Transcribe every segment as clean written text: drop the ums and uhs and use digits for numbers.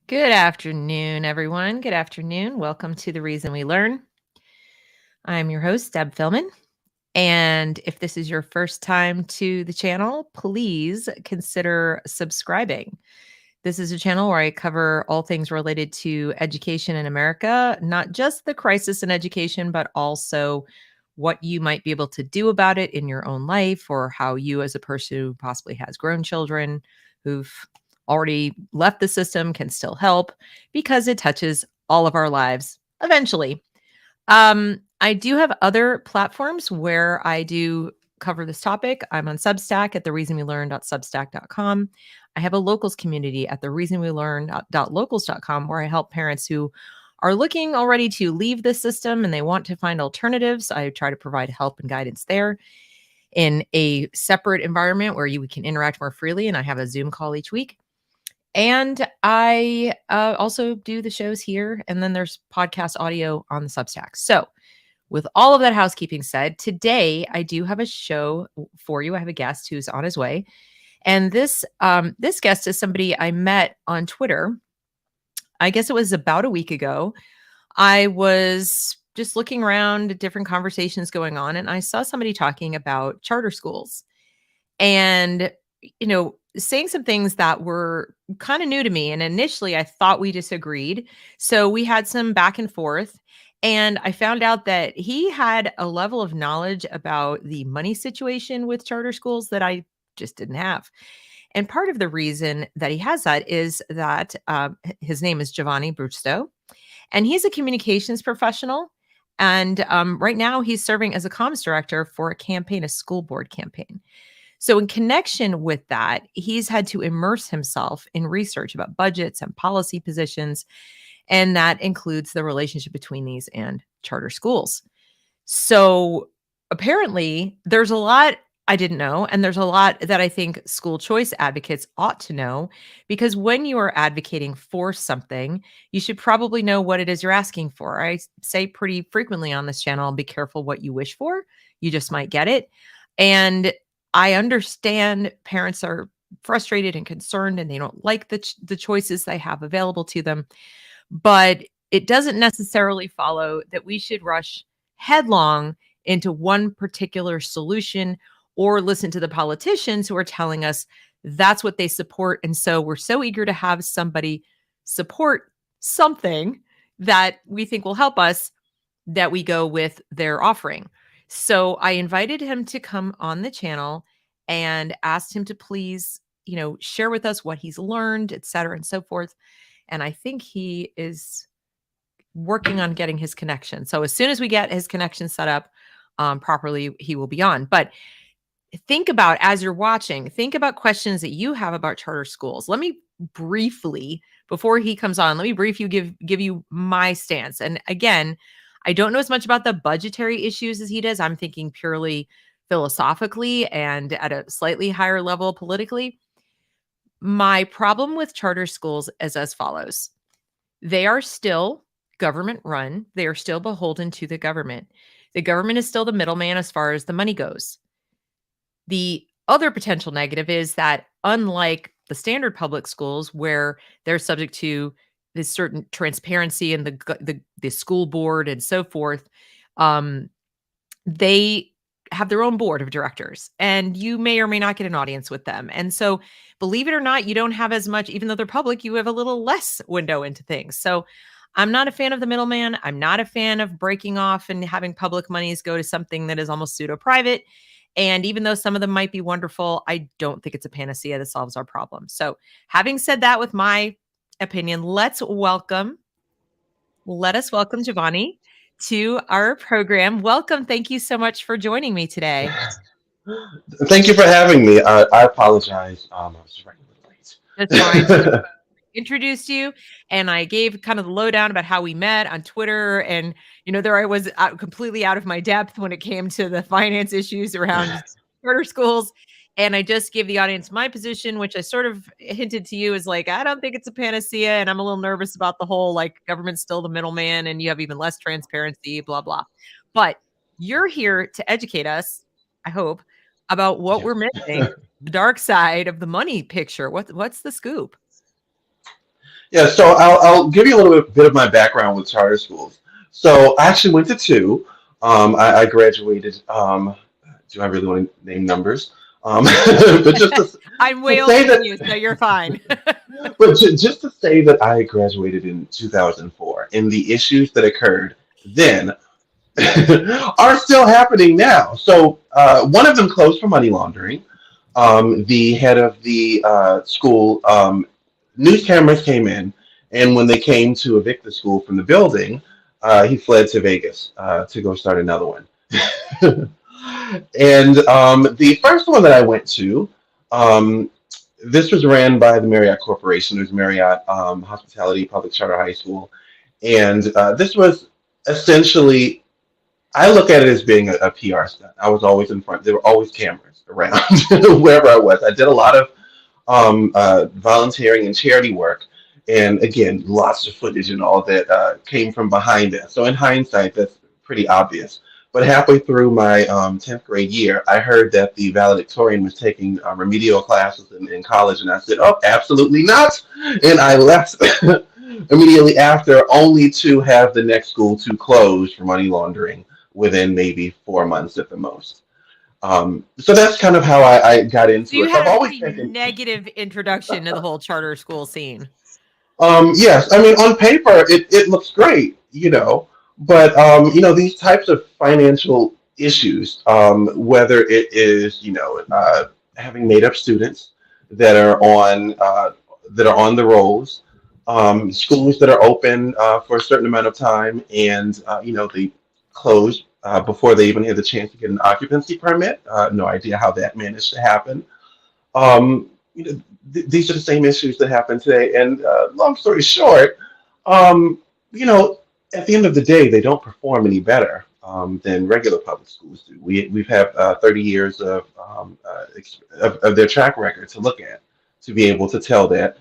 Good afternoon, everyone. Good afternoon. Welcome to The Reason We Learn. I'm your host, Deb Philman. And if this is your first time to the channel, please consider subscribing. This is a channel where I cover all things related to education in America, not just the crisis in education, but also what you might be able to do about it in your own life, or how you, as a person who possibly has grown children who've already left the system, can still help, because it touches all of our lives eventually. I do have other platforms where I do cover this topic. I'm on Substack at thereasonwelearn.substack.com. I have a locals community at thereasonwelearn.locals.com where I help parents who are looking already to leave the system and they want to find alternatives. I try to provide help and guidance there in a separate environment where we can interact more freely. And I have a Zoom call each week. And I also do the shows here. And then there's podcast audio on the Substack. So with all of that housekeeping said, today I do have a show for you. I have a guest who's on his way. And this guest is somebody I met on Twitter. I guess it was about a week ago. I was just looking around at different conversations going on, and I saw somebody talking about charter schools and, saying some things that were kind of new to me. And initially I thought we disagreed. So we had some back and forth. And I found out that he had a level of knowledge about the money situation with charter schools that I just didn't have. And part of the reason that he has that is that his name is Giovanni Brusto, and he's a communications professional. And right now he's serving as a comms director for a school board campaign. So in connection with that, he's had to immerse himself in research about budgets and policy positions. And that includes the relationship between these and charter schools. So apparently there's a lot I didn't know. And there's a lot that I think school choice advocates ought to know, because when you are advocating for something, you should probably know what it is you're asking for. I say pretty frequently on this channel, be careful what you wish for. You just might get it. And I understand parents are frustrated and concerned and they don't like the choices they have available to them. But it doesn't necessarily follow that we should rush headlong into one particular solution or listen to the politicians who are telling us that's what they support. And so we're so eager to have somebody support something that we think will help us that we go with their offering. So I invited him to come on the channel and asked him to please, share with us what he's learned, et cetera, and so forth. And I think he is working on getting his connection. So as soon as we get his connection set up properly, he will be on. But think about, as you're watching, think about questions that you have about charter schools. Let me briefly, before he comes on, give you my stance. And again, I don't know as much about the budgetary issues as he does. I'm thinking purely philosophically and at a slightly higher level politically. My problem with charter schools is as follows. They are still government run. They are still beholden to the government. The government is still the middleman as far as the money goes. The other potential negative is that, unlike the standard public schools, where they're subject to this certain transparency and the school board and so forth, they have their own board of directors, and you may or may not get an audience with them. And so, believe it or not, you don't have as much, even though they're public, you have a little less window into things. So I'm not a fan of the middleman. I'm not a fan of breaking off and having public monies go to something that is almost pseudo-private. And even though some of them might be wonderful, I don't think it's a panacea that solves our problem. So having said that, with my opinion, let us welcome Giovanni to our program. Welcome. Thank you so much for joining me today. Thank you for having me. I apologize. I was running a little late. That's fine. So introduced you and I gave kind of the lowdown about how we met on Twitter. And, there I was completely out of my depth when it came to the finance issues around charter schools. And I just gave the audience my position, which I sort of hinted to you is like, I don't think it's a panacea. And I'm a little nervous about the whole, like, government's still the middleman and you have even less transparency, blah, blah. But you're here to educate us, I hope, about what we're missing, the dark side of the money picture. What's the scoop? Yeah, so I'll give you a little bit of my background with charter schools. So I actually went to two. I graduated. Do I really want to name numbers? But just I'm to way older say than that, you, so you're fine. just to say that I graduated in 2004, and the issues that occurred then are still happening now. So one of them closed for money laundering. The head of the school, news cameras came in, and when they came to evict the school from the building, he fled to Vegas to go start another one. And the first one that I went to, um, this was ran by the Marriott Corporation. It was Marriott Hospitality Public Charter High School, and this was essentially, I look at it as being a PR stunt. I was always in front. There were always cameras around wherever I was. I did a lot of volunteering and charity work, and again, lots of footage and all that came from behind that. So in hindsight, that's pretty obvious. But halfway through my 10th grade year, I heard that the valedictorian was taking remedial classes in college, and I said, "Oh, absolutely not!" And I left immediately after, only to have the next school to close for money laundering within maybe 4 months at the most. So that's kind of how I got So into you it. So I've had a always pretty taken. negative introduction to the whole charter school scene. Yes, I mean on paper it looks great, but these types of financial issues, whether it is having made up students that are on the rolls, schools that are open for a certain amount of time, and they close before they even had the chance to get an occupancy permit. No idea how that managed to happen. These are the same issues that happen today. And long story short, um, you know, at the end of the day, they don't perform any better than regular public schools do. We've had 30 years of their track record to look at to be able to tell that,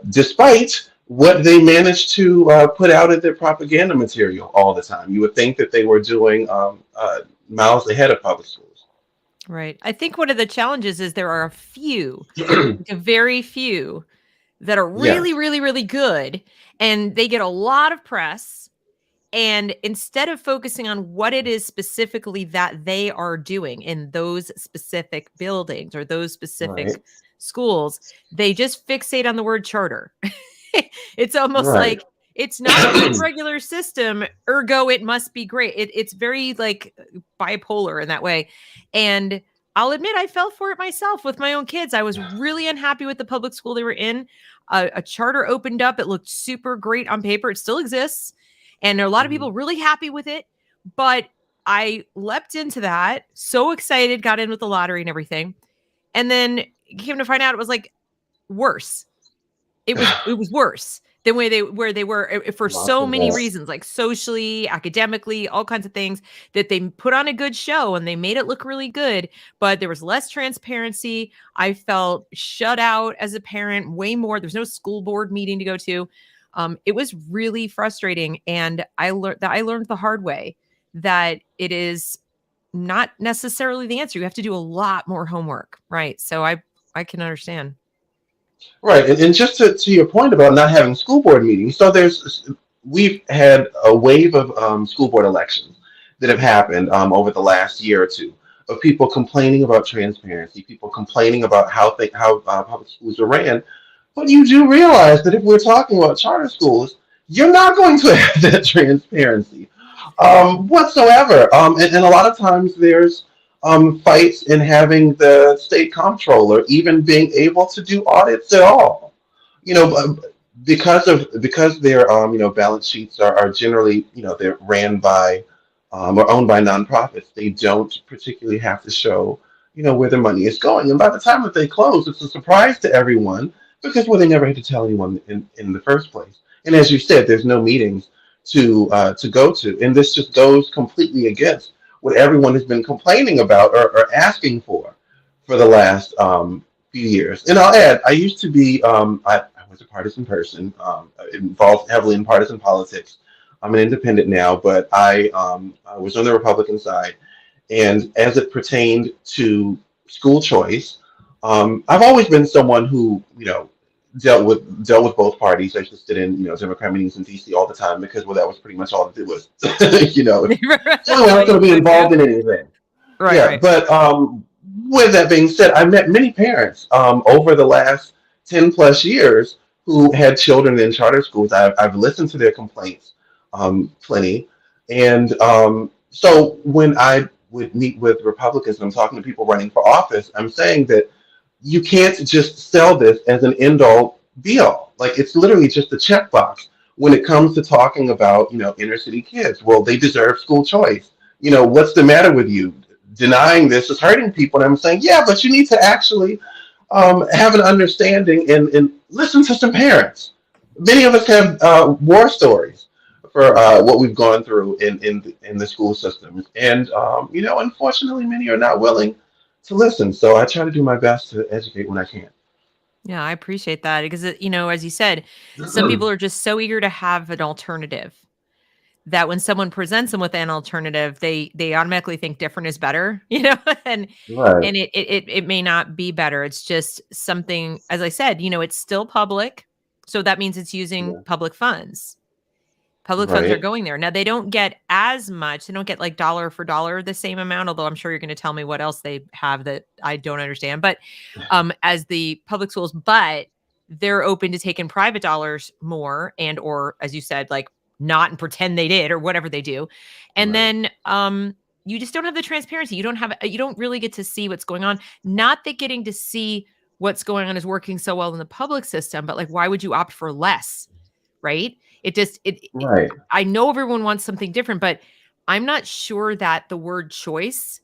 despite what they manage to put out in their propaganda material all the time, you would think that they were doing miles ahead of public schools. Right. I think one of the challenges is there are a very few that are really, Yes, really, really good, and they get a lot of press. And instead of focusing on what it is specifically that they are doing in those specific buildings or those right, specific schools, they just fixate on the word charter. It's almost right. like it's not a good regular system, ergo it must be great. It's very like bipolar in that way. And I'll admit I fell for it myself with my own kids. I was really unhappy with the public school they were in. A charter opened up. It looked super great on paper. It still exists. And there are a lot of Mhm. people really happy with it. But I leapt into that, so excited, got in with the lottery and everything. And then came to find out it was like worse. It was worse than where they were for Lots so of many that. reasons, like socially, academically, all kinds of things, that they put on a good show and they made it look really good, but there was less transparency. I felt shut out as a parent way more. There's no school board meeting to go to. It was really frustrating, and I learned the hard way that it is not necessarily the answer. You have to do a lot more homework, right? So I can understand. Right, and just to your point about not having school board meetings, so we've had a wave of school board elections that have happened over the last year or two, of people complaining about transparency, people complaining about how public schools are ran. But you do realize that if we're talking about charter schools, you're not going to have that transparency whatsoever. And a lot of times there's fights in having the state comptroller even being able to do audits at all. You know, because their balance sheets are generally they're ran by or owned by nonprofits. They don't particularly have to show where their money is going. And by the time that they close, it's a surprise to everyone because well they never had to tell anyone in the first place. And as you said, there's no meetings to go to, and this just goes completely against what everyone has been complaining about or asking for the last few years. And I'll add, I used to be I was a partisan person, involved heavily in partisan politics. I'm an independent now, but I was on the Republican side, and as it pertained to school choice, I've always been someone who dealt with both parties. I used to sit in Democrat meetings in DC all the time because that was pretty much all it was. It's the only way I was going to be involved in anything. Right, Yeah, right. but with that being said, I met many parents over the last 10 plus years who had children in charter schools. I've listened to their complaints plenty, and so when I would meet with Republicans and I'm talking to people running for office, I'm saying that you can't just sell this as an end all be all. Like it's literally just a checkbox when it comes to talking about inner city kids. Well, they deserve school choice. What's the matter with you? Denying this is hurting people. And I'm saying, yeah, but you need to actually have an understanding and listen to some parents. Many of us have war stories for what we've gone through in the school system, and unfortunately, many are not willing to listen. So I try to do my best to educate when I can. Yeah, I appreciate that because, as you said, some people are just so eager to have an alternative that when someone presents them with an alternative, they automatically think different is better, and Right. it may not be better. It's just something, as I said, it's still public, so that means it's using Yeah. public funds. Public funds are Right. going there. Now they don't get as much. They don't get like dollar for dollar the same amount, although I'm sure you're going to tell me what else they have that I don't understand. But as the public schools, but they're open to taking private dollars more and or as you said, like not and pretend they did or whatever they do. And Right. then you just don't have the transparency. You don't really get to see what's going on. Not that getting to see what's going on is working so well in the public system, but like why would you opt for less? Right? It just Right. I know everyone wants something different, but I'm not sure that the word choice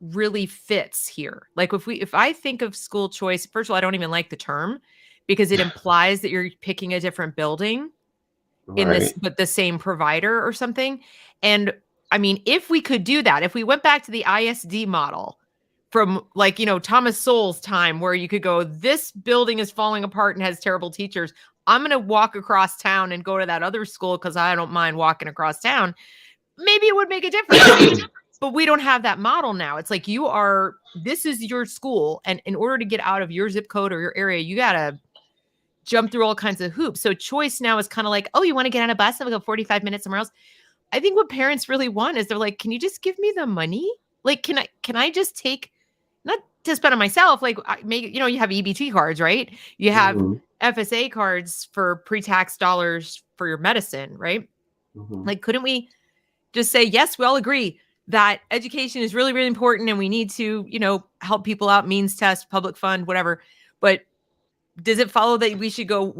really fits here. Like if I think of school choice, first of all, I don't even like the term because it implies that you're picking a different building in this, Right. but the same provider or something. And I mean, if we could do that, if we went back to the ISD model from like, Thomas Sowell's time where you could go, this building is falling apart and has terrible teachers. I'm going to walk across town and go to that other school because I don't mind walking across town. Maybe it would make a difference. But we don't have that model now. It's like this is your school. And in order to get out of your zip code or your area, you got to jump through all kinds of hoops. So choice now is kind of like, oh, you want to get on a bus and go 45 minutes somewhere else? I think what parents really want is they're like, can you just give me the money? Like, can I just take, not to spend on myself, like you have EBT cards, right? You have Hmm. FSA cards for pre-tax dollars for your medicine, right? Hmm. Like, couldn't we just say, yes, we all agree that education is really, really important and we need to, help people out, means test, public fund, whatever. But does it follow that we should go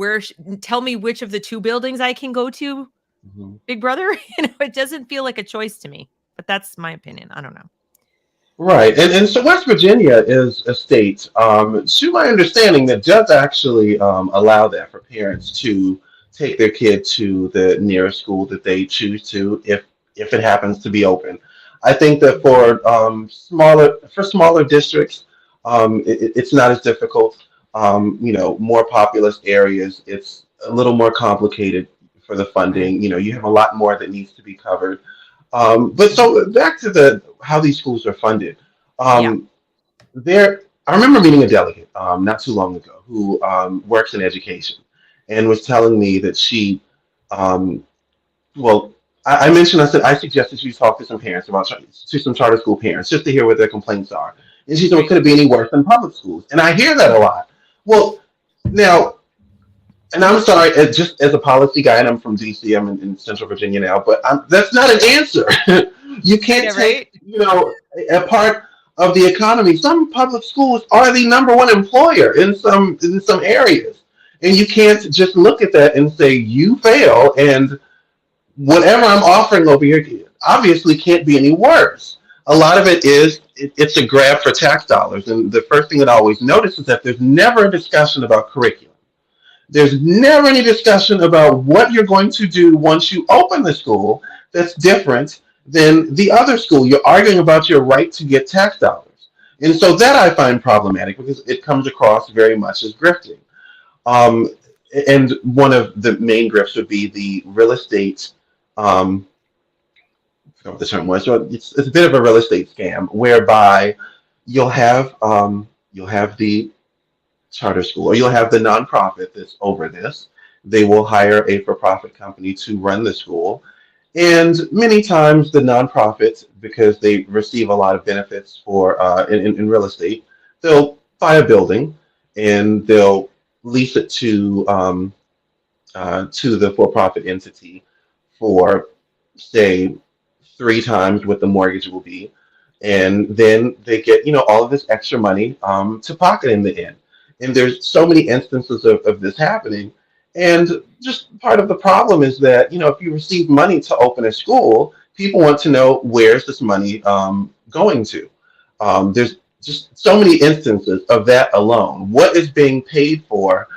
tell me which of the two buildings I can go to, Hmm. Big Brother? It doesn't feel like a choice to me, but that's my opinion. I don't know. Right. And so West Virginia is a state, to my understanding, that does actually allow that for parents to take their kid to the nearest school that they choose to, if it happens to be open. I think that for smaller districts, it's not as difficult. More populous areas, it's a little more complicated for the Right. funding. You have a lot more that needs to be covered. But so back to the how these schools are funded. Yeah. Um, I remember meeting a delegate not too long ago who works in education and was telling me that um, well, I mentioned, I said, I suggested you talk to some parents to some charter school parents just to hear what their complaints are. And she said, well, Right. could it be any worse than public schools? And I hear that a lot. Well, now, and I'm sorry, just as a policy guy, and I'm from DC, I'm in Central Virginia now, but that's not an answer. You I can't know, take, right? a part of the economy. Some public schools are the number one employer in some areas, and you can't just look at that and say you fail, and whatever I'm offering over here obviously can't be any worse. A lot of it's a grab for tax dollars, and the first thing that I always notice is that there's never a discussion about curriculum. There's never any discussion about what you're going to do once you open the school that's different than the other school. You're arguing about your right to get tax dollars. And so that I find problematic because it comes across very much as grifting. Um, and one of the main grifts would be the real estate. I forgot what the term was. So it's a bit of a real estate scam whereby you'll have the charter school, or you'll have the nonprofit that's over this. They will hire a for-profit company to run the school. And many times the nonprofits, because they receive a lot of benefits for in real estate, they'll buy a building and they'll lease it to the for-profit entity for, say, three times what the mortgage will be, and then they get all of this extra money to pocket in the end. And there's so many instances of this happening. And just part of the problem is that if you receive money to open a school, people want to know where's this money going to. There's just so many instances of that alone. What is being paid for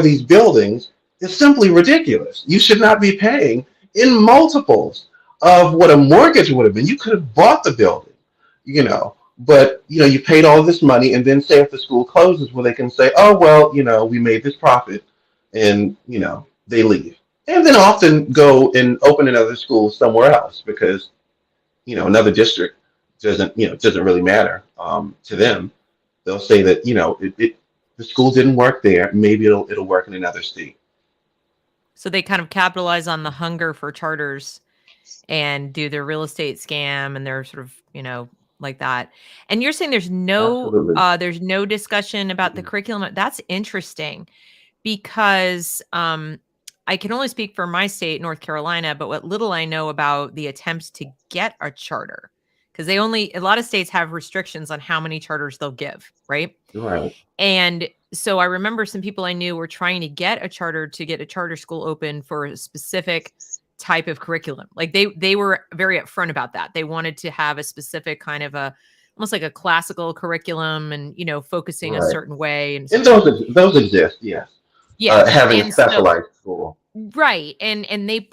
these buildings is simply ridiculous. You should not be paying in multiples of what a mortgage would have been. You could have bought the building, but you paid all this money, and then say if the school closes, well, they can say, oh well, we made this profit, and they leave, and then often go and open another school somewhere else because another district doesn't really matter to them. They'll say that the school didn't work there. Maybe it'll work in another state. So they kind of capitalize on the hunger for charters and do their real estate scam, and they're sort of, like that. And you're saying there's no discussion about the curriculum. That's interesting because I can only speak for my state, North Carolina, but what little I know about the attempts to get a charter, because a lot of states have restrictions on how many charters they'll give, right? Right. And so I remember some people I knew were trying to get a charter school open for a specific type of curriculum. Like they were very upfront about that. They wanted to have a specific kind of almost like a classical curriculum and, focusing a certain way. And those exist, yes. Yeah. Having a specialized school. Right. And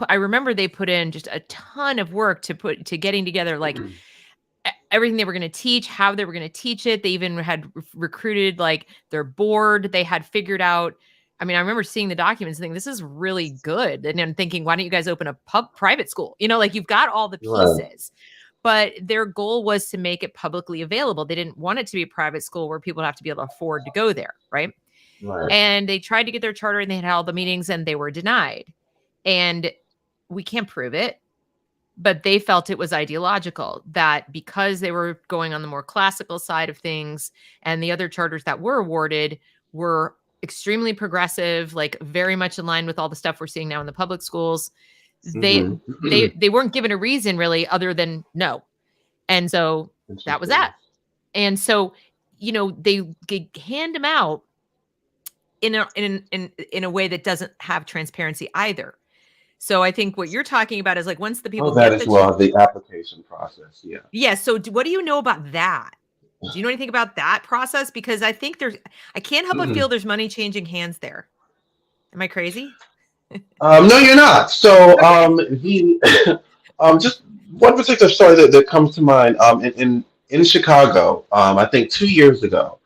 I remember they put in just a ton of work to getting together, like everything they were going to teach, how they were going to teach it. They even had recruited like their board. They had figured out, I mean, I remember seeing the documents and thinking, this is really good. And I'm thinking, why don't you guys open a private school? Like you've got all the pieces, right. But their goal was to make it publicly available. They didn't want it to be a private school where people would have to be able to afford to go there. Right. And they tried to get their charter and they had all the meetings and they were denied. And we can't prove it, but they felt it was ideological, that because they were going on the more classical side of things and the other charters that were awarded were extremely progressive, like very much in line with all the stuff we're seeing now in the public schools, they weren't given a reason really other than no. And so that was that. And so, they hand them out in a way that doesn't have transparency either. So I think what you're talking about is like once the people get the application process. Yeah. Yeah. So what do you know about that? Do you know anything about that process? Because I think I can't help but feel there's money changing hands there. Am I crazy? No, you're not. So just one particular story that comes to mind in Chicago, I think 2 years ago,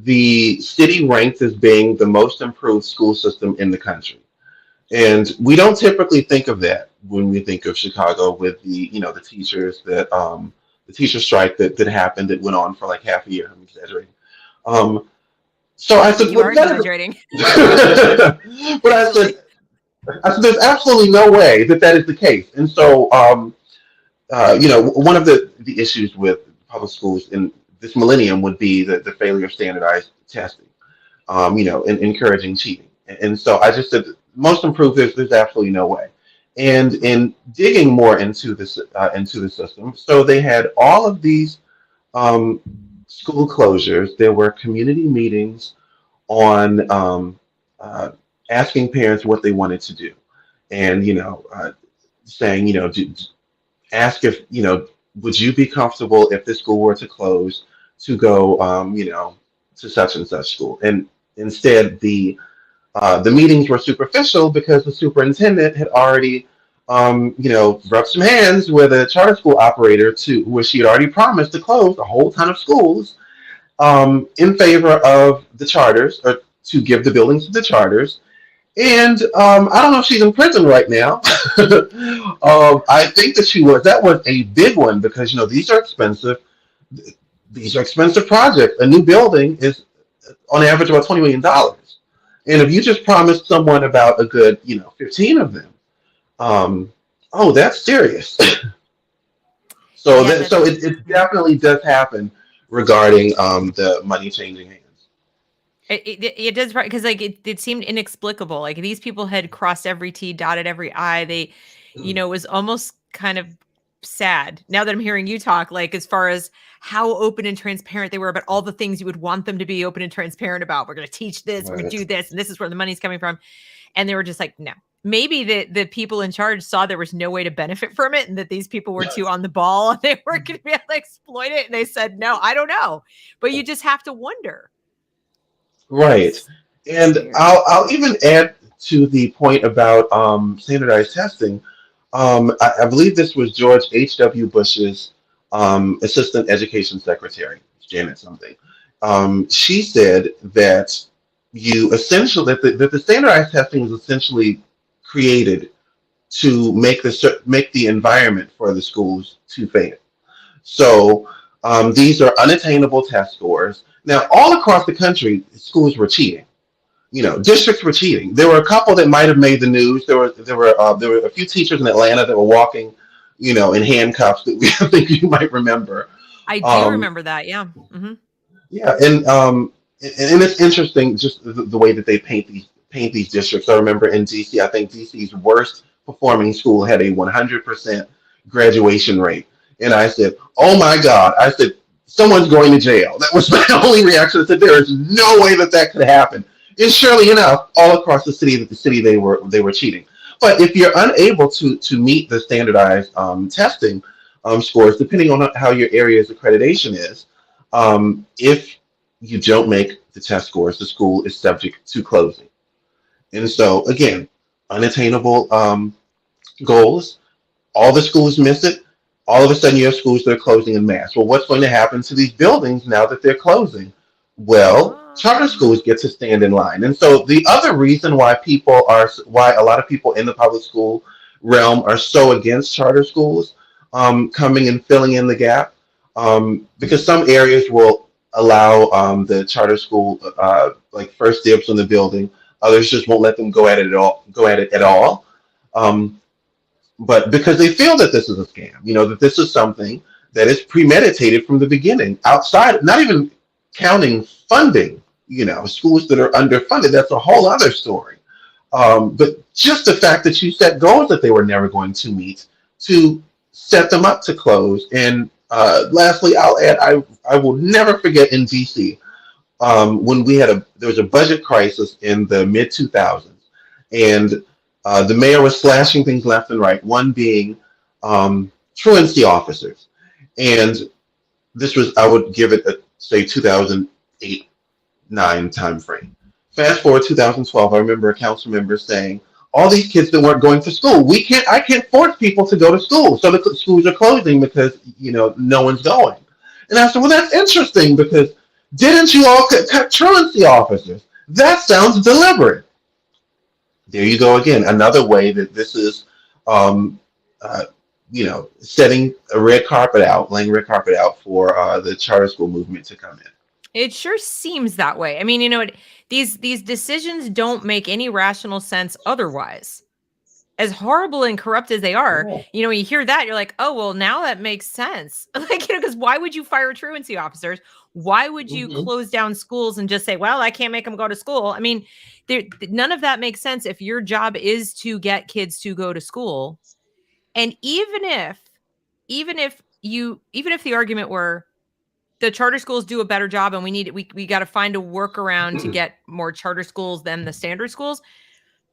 the city ranked as being the most improved school system in the country. And we don't typically think of that when we think of Chicago with the teachers the teacher strike that happened that went on for like half a year. I'm exaggerating. So I said, you are exaggerating. But I said, there's absolutely no way that is the case. And so, one of the issues with public schools in this millennium would be the failure of standardized testing, and encouraging cheating. And so I just said, most improved, there's absolutely no way. And in digging more into the system, so they had all of these school closures. There were community meetings on asking parents what they wanted to do, and saying, ask if would you be comfortable if this school were to close to go to such and such school. And instead the meetings were superficial because the superintendent had already rubbed some hands with a charter school operator where she had already promised to close a whole ton of schools in favor of the charters, or to give the buildings to the charters. And I don't know if she's in prison right now. I think that she was. That was a big one because these are expensive. These are expensive projects. A new building is on average about $20 million. And if you just promised someone about a good, 15 of them, um, oh, that's serious. So Yeah, that that's so it definitely does happen regarding the money changing hands. it does, right, because like it seemed inexplicable. Like these people had crossed every T, dotted every I. They, it was almost kind of sad now that I'm hearing you talk, like as far as how open and transparent they were about all the things you would want them to be open and transparent about. We're going to teach this, we're going to Right. do this, and this is where the money's coming from. And they were just like, no. Maybe the people in charge saw there was no way to benefit from it and that these people were too on the ball and they weren't going to be able to exploit it. And they said, no, I don't know. But you just have to wonder. Right. It's And weird. I'll even add to the point about standardized testing. I believe this was George H.W. Bush's assistant education secretary, Janet something. She said that you essentially that the standardized testing was essentially created to make the environment for the schools to fail. So these are unattainable test scores. Now, all across the country, schools were cheating. Districts were cheating. There were a couple that might have made the news. There were a few teachers in Atlanta that were walking, in handcuffs that we I think you might remember. I do Um, remember that. Yeah. Hmm. yeah, and it's interesting just the way that they paint these districts. I remember in DC, I think DC's worst performing school had a 100% graduation rate, and I said, "Oh my God!" I said, "Someone's going to jail." That was my only reaction. I said, "There is no way that that could happen." And surely enough, all across the city they were cheating. But if you're unable to meet the standardized testing scores, depending on how your area's accreditation is, if you don't make the test scores, the school is subject to closing. And so, again, unattainable goals, all the schools miss it. All of a sudden, you have schools that are closing in mass. Well, what's going to happen to these buildings now that they're closing? Well, charter schools get to stand in line. And so, the other reason why a lot of people in the public school realm are so against charter schools coming and filling in the gap, because some areas will allow the charter school like first dibs on the building. Others just won't let them go at it at all. Go at it at all. Um, but because they feel that this is a scam, that this is something that is premeditated from the beginning, outside, not even counting funding, schools that are underfunded, that's a whole other story. But just the fact that you set goals that they were never going to meet to set them up to close. And lastly, I'll add, I will never forget in DC when there was a budget crisis in the mid 2000s, and the mayor was slashing things left and right. One being truancy officers, and this was, I would give it a say 2008 9 time frame. Fast forward 2012, I remember a council member saying, "All these kids that weren't going to school, I can't force people to go to school, so the schools are closing because no one's going." And I said, "Well, that's interesting because didn't you all cut truancy officers? That sounds deliberate." There you go again, another way that this is, um, uh, setting a laying red carpet out for the charter school movement to come in. It sure seems that way. I mean, these decisions don't make any rational sense otherwise. As horrible and corrupt as they are, Yeah. when you hear that, you're like, oh, well, now that makes sense. Like, because why would you fire truancy officers? Why would you Hmm. close down schools and just say, well, I can't make them go to school? I mean, none of that makes sense if your job is to get kids to go to school. And even if the argument were the charter schools do a better job and we got to find a workaround to get more charter schools than the standard schools,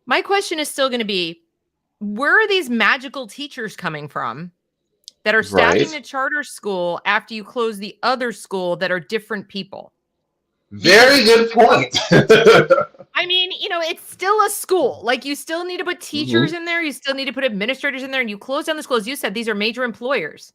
my question is still going to be, where are these magical teachers coming from that are staffing Right. the charter school after you close the other school that are different people? Because Very good point. I mean, it's still a school. Like, you still need to put Hmm. teachers in there. You still need to put administrators in there. And you close down the schools. You said these are major employers.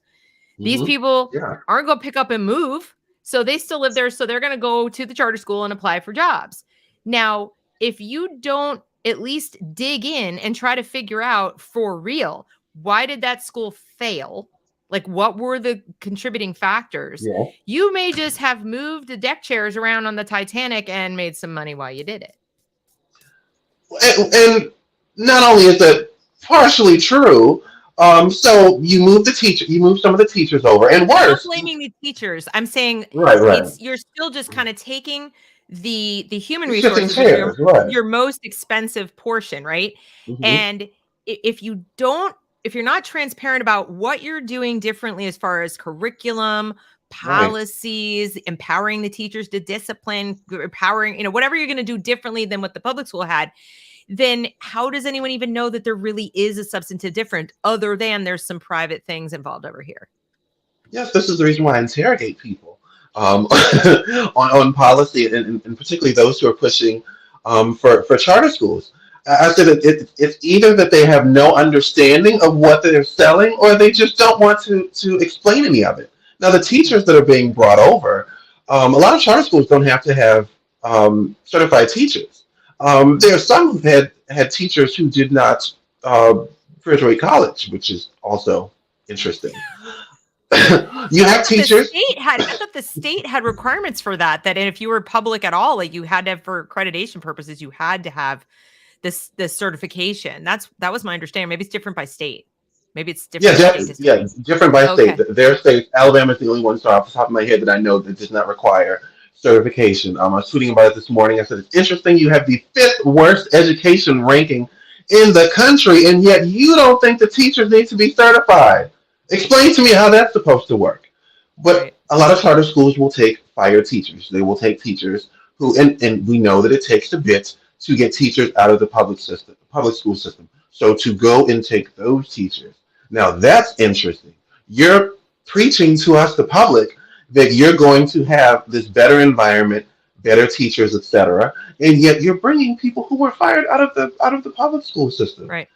These Hmm. people Yeah. aren't going to pick up and move. So they still live there. So they're going to go to the charter school and apply for jobs. Now, if you don't at least dig in and try to figure out for real, why did that school fail? Like, what were the contributing factors? Yeah. You may just have moved the deck chairs around on the Titanic and made some money while you did it. And not only is that partially true, so you move some of the teachers over, and I'm not worse, blaming the teachers. I'm saying right, right, you're still just kind of taking the human you're shifting resources, which are chairs, right. your most expensive portion, right? Hmm. And if you don't, if you're not transparent about what you're doing differently as far as curriculum, Right. policies, empowering the teachers to discipline, empowering, whatever you're going to do differently than what the public school had, then how does anyone even know that there really is a substantive difference other than there's some private things involved over here? Yes, this is the reason why I interrogate people on policy, and particularly those who are pushing for charter schools. I said that it's either that they have no understanding of what they're selling, or they just don't want to explain any of it. Now, the teachers that are being brought over, a lot of charter schools don't have to have certified teachers. There are some who've had teachers who did not graduate college, which is also interesting. You have teachers. I thought the state had requirements for that if you were public at all, like you had to have, for accreditation purposes, you had to have this certification. That was my understanding. Maybe it's different by state. Maybe it's Yeah, different state to state. different by state. Okay. Their state, Alabama is the only one, so off the top of my head, that I know that does not require certification. I was tweeting about it this morning. I said it's interesting. You have the fifth worst education ranking in the country, and yet you don't think the teachers need to be certified. Explain to me how that's supposed to work. But Right. a lot of charter schools will take fire teachers. They will take teachers who, and we know that it takes a bit to get teachers out of the public school system. So to go and take those teachers. Now that's interesting. You're preaching to us, the public, that you're going to have this better environment, better teachers, etc., and yet you're bringing people who were fired out of the public school system. Right.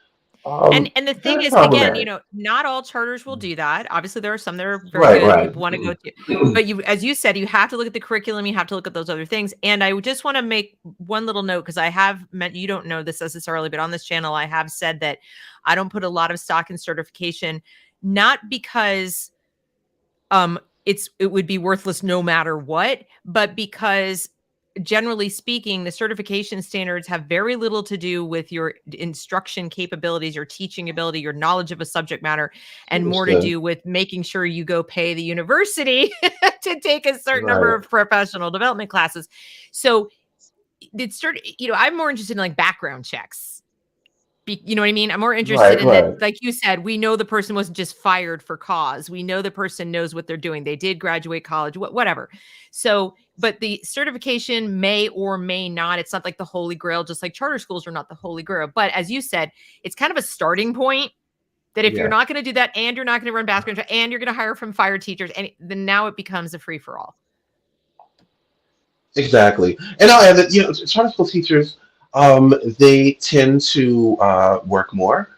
And the thing That's is, again, problematic. not all charters will do that. Obviously, there are some that are very Right, good right. people want to go to. But as you said, you have to look at the curriculum, you have to look at those other things. And I just want to make one little note, because I have meant, you don't know this necessarily, but on this channel, I have said that I don't put a lot of stock in certification, not because it would be worthless no matter what, but because generally speaking, the certification standards have very little to do with your instruction capabilities, your teaching ability, your knowledge of a subject matter, and more to Understood. do with making sure you go pay the university to take a certain number Right, of professional development classes. So I'm more interested in like background checks. You know what I mean? I'm more interested right, in that, right. like you said, we know the person wasn't just fired for cause. We know the person knows what they're doing. They did graduate college, whatever. So, but the certification may or may not, it's not like the holy grail, just like charter schools are not the holy grail. But as you said, it's kind of a starting point that if you're Yeah, not going to do that, and you're not going to run background check, and you're going to hire from fire teachers, and then now it becomes a free for all. exactly. And I'll add that charter school teachers, they tend to work more.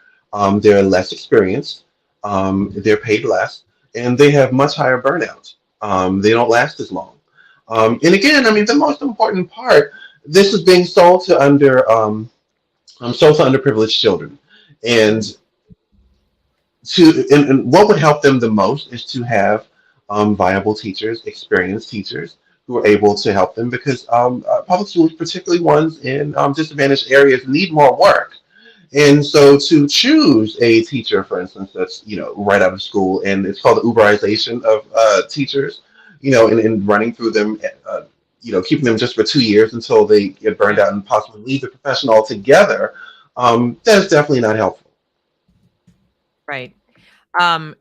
They're less experienced. They're paid less, and they have much higher burnout. They don't last as long. And again, I mean, the most important part, this is being sold to underprivileged children, and and what would help them the most is to have viable teachers, experienced teachers who are able to help them, because public schools, particularly ones in disadvantaged areas, need more work. And so to choose a teacher, for instance, that's right out of school, and it's called the Uberization of teachers, and running through them, keeping them just for 2 years until they get burned Right. out and possibly leave the profession altogether, that is definitely not helpful. Right.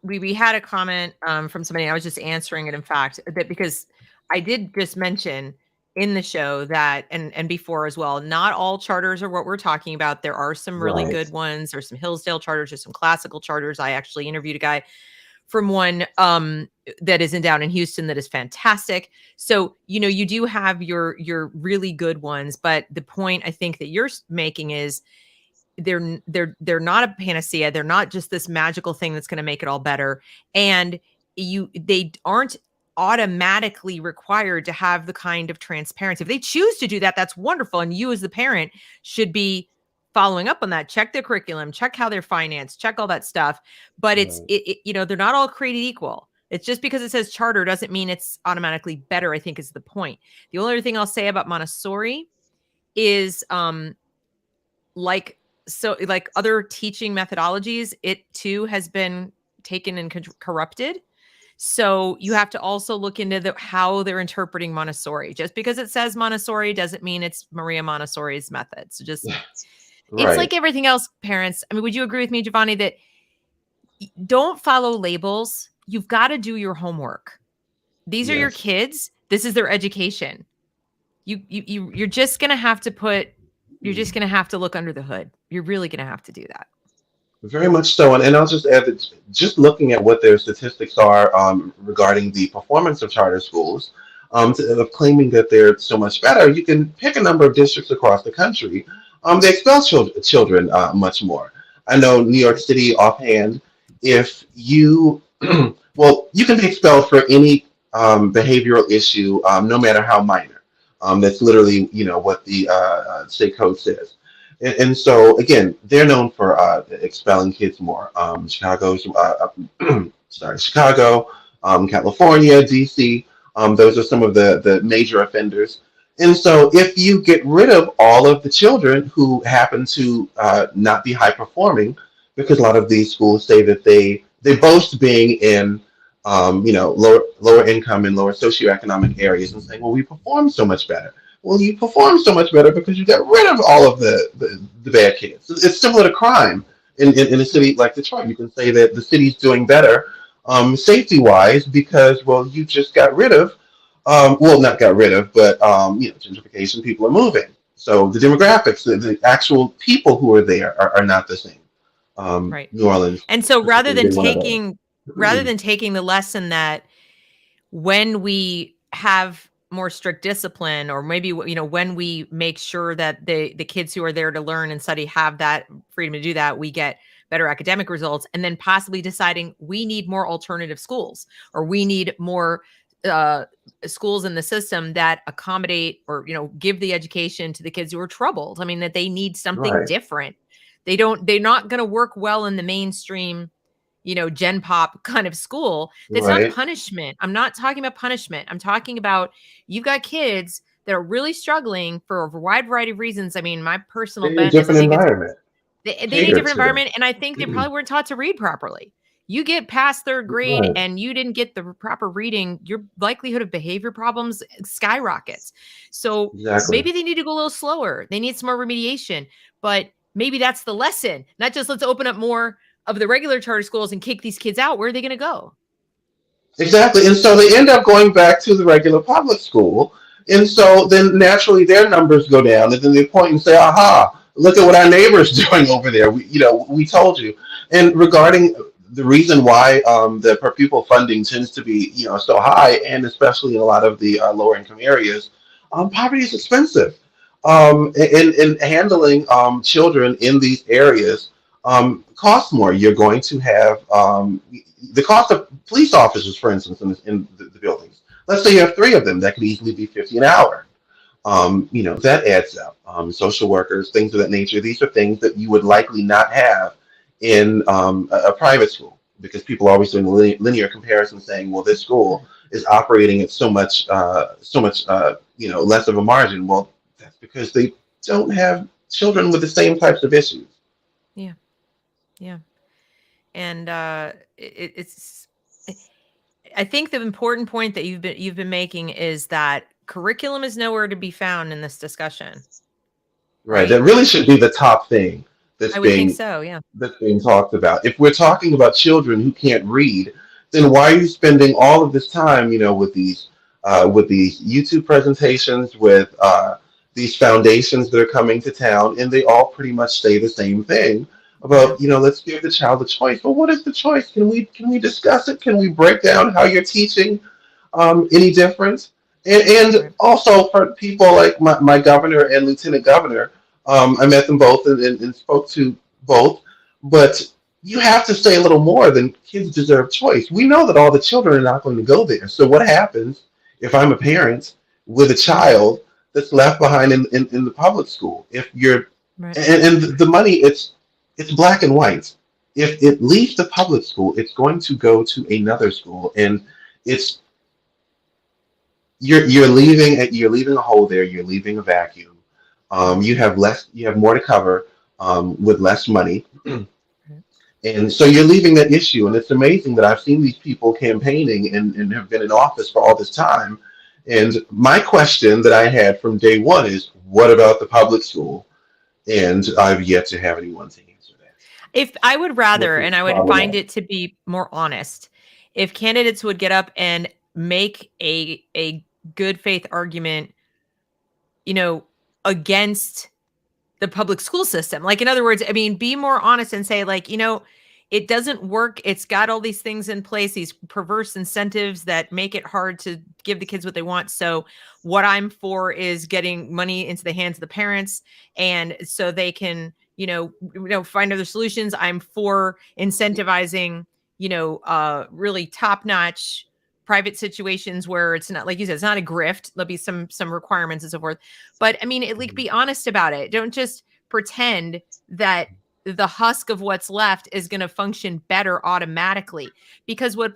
We had a comment from somebody. I was just answering it, in fact, that because I did just mention in the show that, and before as well, not all charters are what we're talking about. There are some really Right. good ones. There's some Hillsdale charters, there's some classical charters. I actually interviewed a guy from one that isn't down in Houston that is fantastic. So, you do have your really good ones, but the point I think that you're making is they're not a panacea. They're not just this magical thing that's going to make it all better. And they aren't automatically required to have the kind of transparency. If they choose to do that, that's wonderful. And you as the parent should be following up on that, check their curriculum, check how they're financed, check all that stuff. But they're not all created equal. It's just because it says charter doesn't mean it's automatically better, I think is the point. The only other thing I'll say about Montessori is like other teaching methodologies, it too has been taken and corrupted. So you have to also look into how they're interpreting Montessori. Just because it says Montessori doesn't mean it's Maria Montessori's method. So just, it's like everything else, parents. I mean, would you agree with me, Giovanni, that don't follow labels? You've got to do your homework. These are your kids. This is their education. You're just going to have to you're just going to have to look under the hood. You're really going to have to do that. Very much so. And I'll just add that just looking at what their statistics are regarding the performance of charter schools, of claiming that they're so much better, you can pick a number of districts across the country. They expel children much more. I know New York City offhand, if you, well, you can be expelled for any behavioral issue, no matter how minor. That's literally, what the state code says. And so, again, they're known for expelling kids more. Chicago, California, DC, those are some of the major offenders. And so if you get rid of all of the children who happen to not be high performing, because a lot of these schools say that they boast being in lower income and lower socioeconomic areas and saying, well, we perform so much better. Well, you perform so much better because you got rid of all of the bad kids. It's similar to crime in a city like Detroit. You can say that the city's doing better safety-wise because, well, you just got rid of, not got rid of, but, gentrification, people are moving. So the demographics, the actual people who are there are not the same. Right. New Orleans. And so rather than taking the lesson that when we have more strict discipline, or maybe, when we make sure that the kids who are there to learn and study have that freedom to do that, we get better academic results, and then possibly deciding we need more alternative schools, or we need more schools in the system that accommodate or, give the education to the kids who are troubled. I mean, that they need something different. They're not going to work well in the mainstream, Gen Pop kind of school. That's not punishment. I'm not talking about punishment. I'm talking about, you've got kids that are really struggling for a wide variety of reasons. I mean, my personal bent is different environment. They need a different environment. And I think they probably weren't taught to read properly. You get past third grade and you didn't get the proper reading, your likelihood of behavior problems skyrockets. So maybe they need to go a little slower. They need some more remediation, but maybe that's the lesson, not just let's open up more of the regular charter schools and kick these kids out. Where are they going to go? Exactly. And so they end up going back to the regular public school. And so then naturally their numbers go down, and then they point and say, aha, look at what our neighbor's doing over there. We told you. And regarding the reason why the per pupil funding tends to be, so high, and especially in a lot of the lower income areas, poverty is expensive. And handling children in these areas costs more. You're going to have the cost of police officers, for instance, in the buildings. Let's say you have 3 of them. That could easily be $50 an hour. That adds up. Social workers, things of that nature. These are things that you would likely not have in a private school, because people are always doing linear comparison, saying, well, this school is operating at so much less of a margin. Well, that's because they don't have children with the same types of issues. Yeah. And it's I think the important point that you've been making is that curriculum is nowhere to be found in this discussion. Right. That really should be the top thing that's being talked about. If we're talking about children who can't read, then why are you spending all of this time, with these YouTube presentations, with these foundations that are coming to town, and they all pretty much say the same thing about, let's give the child a choice. But what is the choice? Can we discuss it? Can we break down how you're teaching any difference? And also for people like my governor and lieutenant governor, I met them both and spoke to both, but you have to say a little more than kids deserve choice. We know that all the children are not going to go there. So what happens if I'm a parent with a child that's left behind in the public school? If you're Right. And the money, it's black and white. If it leaves the public school, it's going to go to another school, and it's you're leaving a hole there. You're leaving a vacuum. You Mhm. have less, you have more to cover with less money, Right. and so you're leaving that issue. And it's amazing that I've seen these people campaigning and have been in office for all this time. And my question that I had from day one is, what about the public school? And I've yet to have anyone to answer that. If I would What's rather, the and I would problem find there? it to be more honest, if candidates would get up and make a good faith argument, you know, against the public school system. Like, in other words, I mean, be more honest and say, like, it doesn't work. It's got all these things in place, these perverse incentives that make it hard to give the kids what they want. So, what I'm for is getting money into the hands of the parents, and so they can, find other solutions. I'm for incentivizing, really top notch private situations where it's not, like you said, it's not a grift. There'll be some requirements and so forth, but I mean, like, Mhm. be honest about it. Don't just pretend that the husk of what's left is going to function better automatically. Because what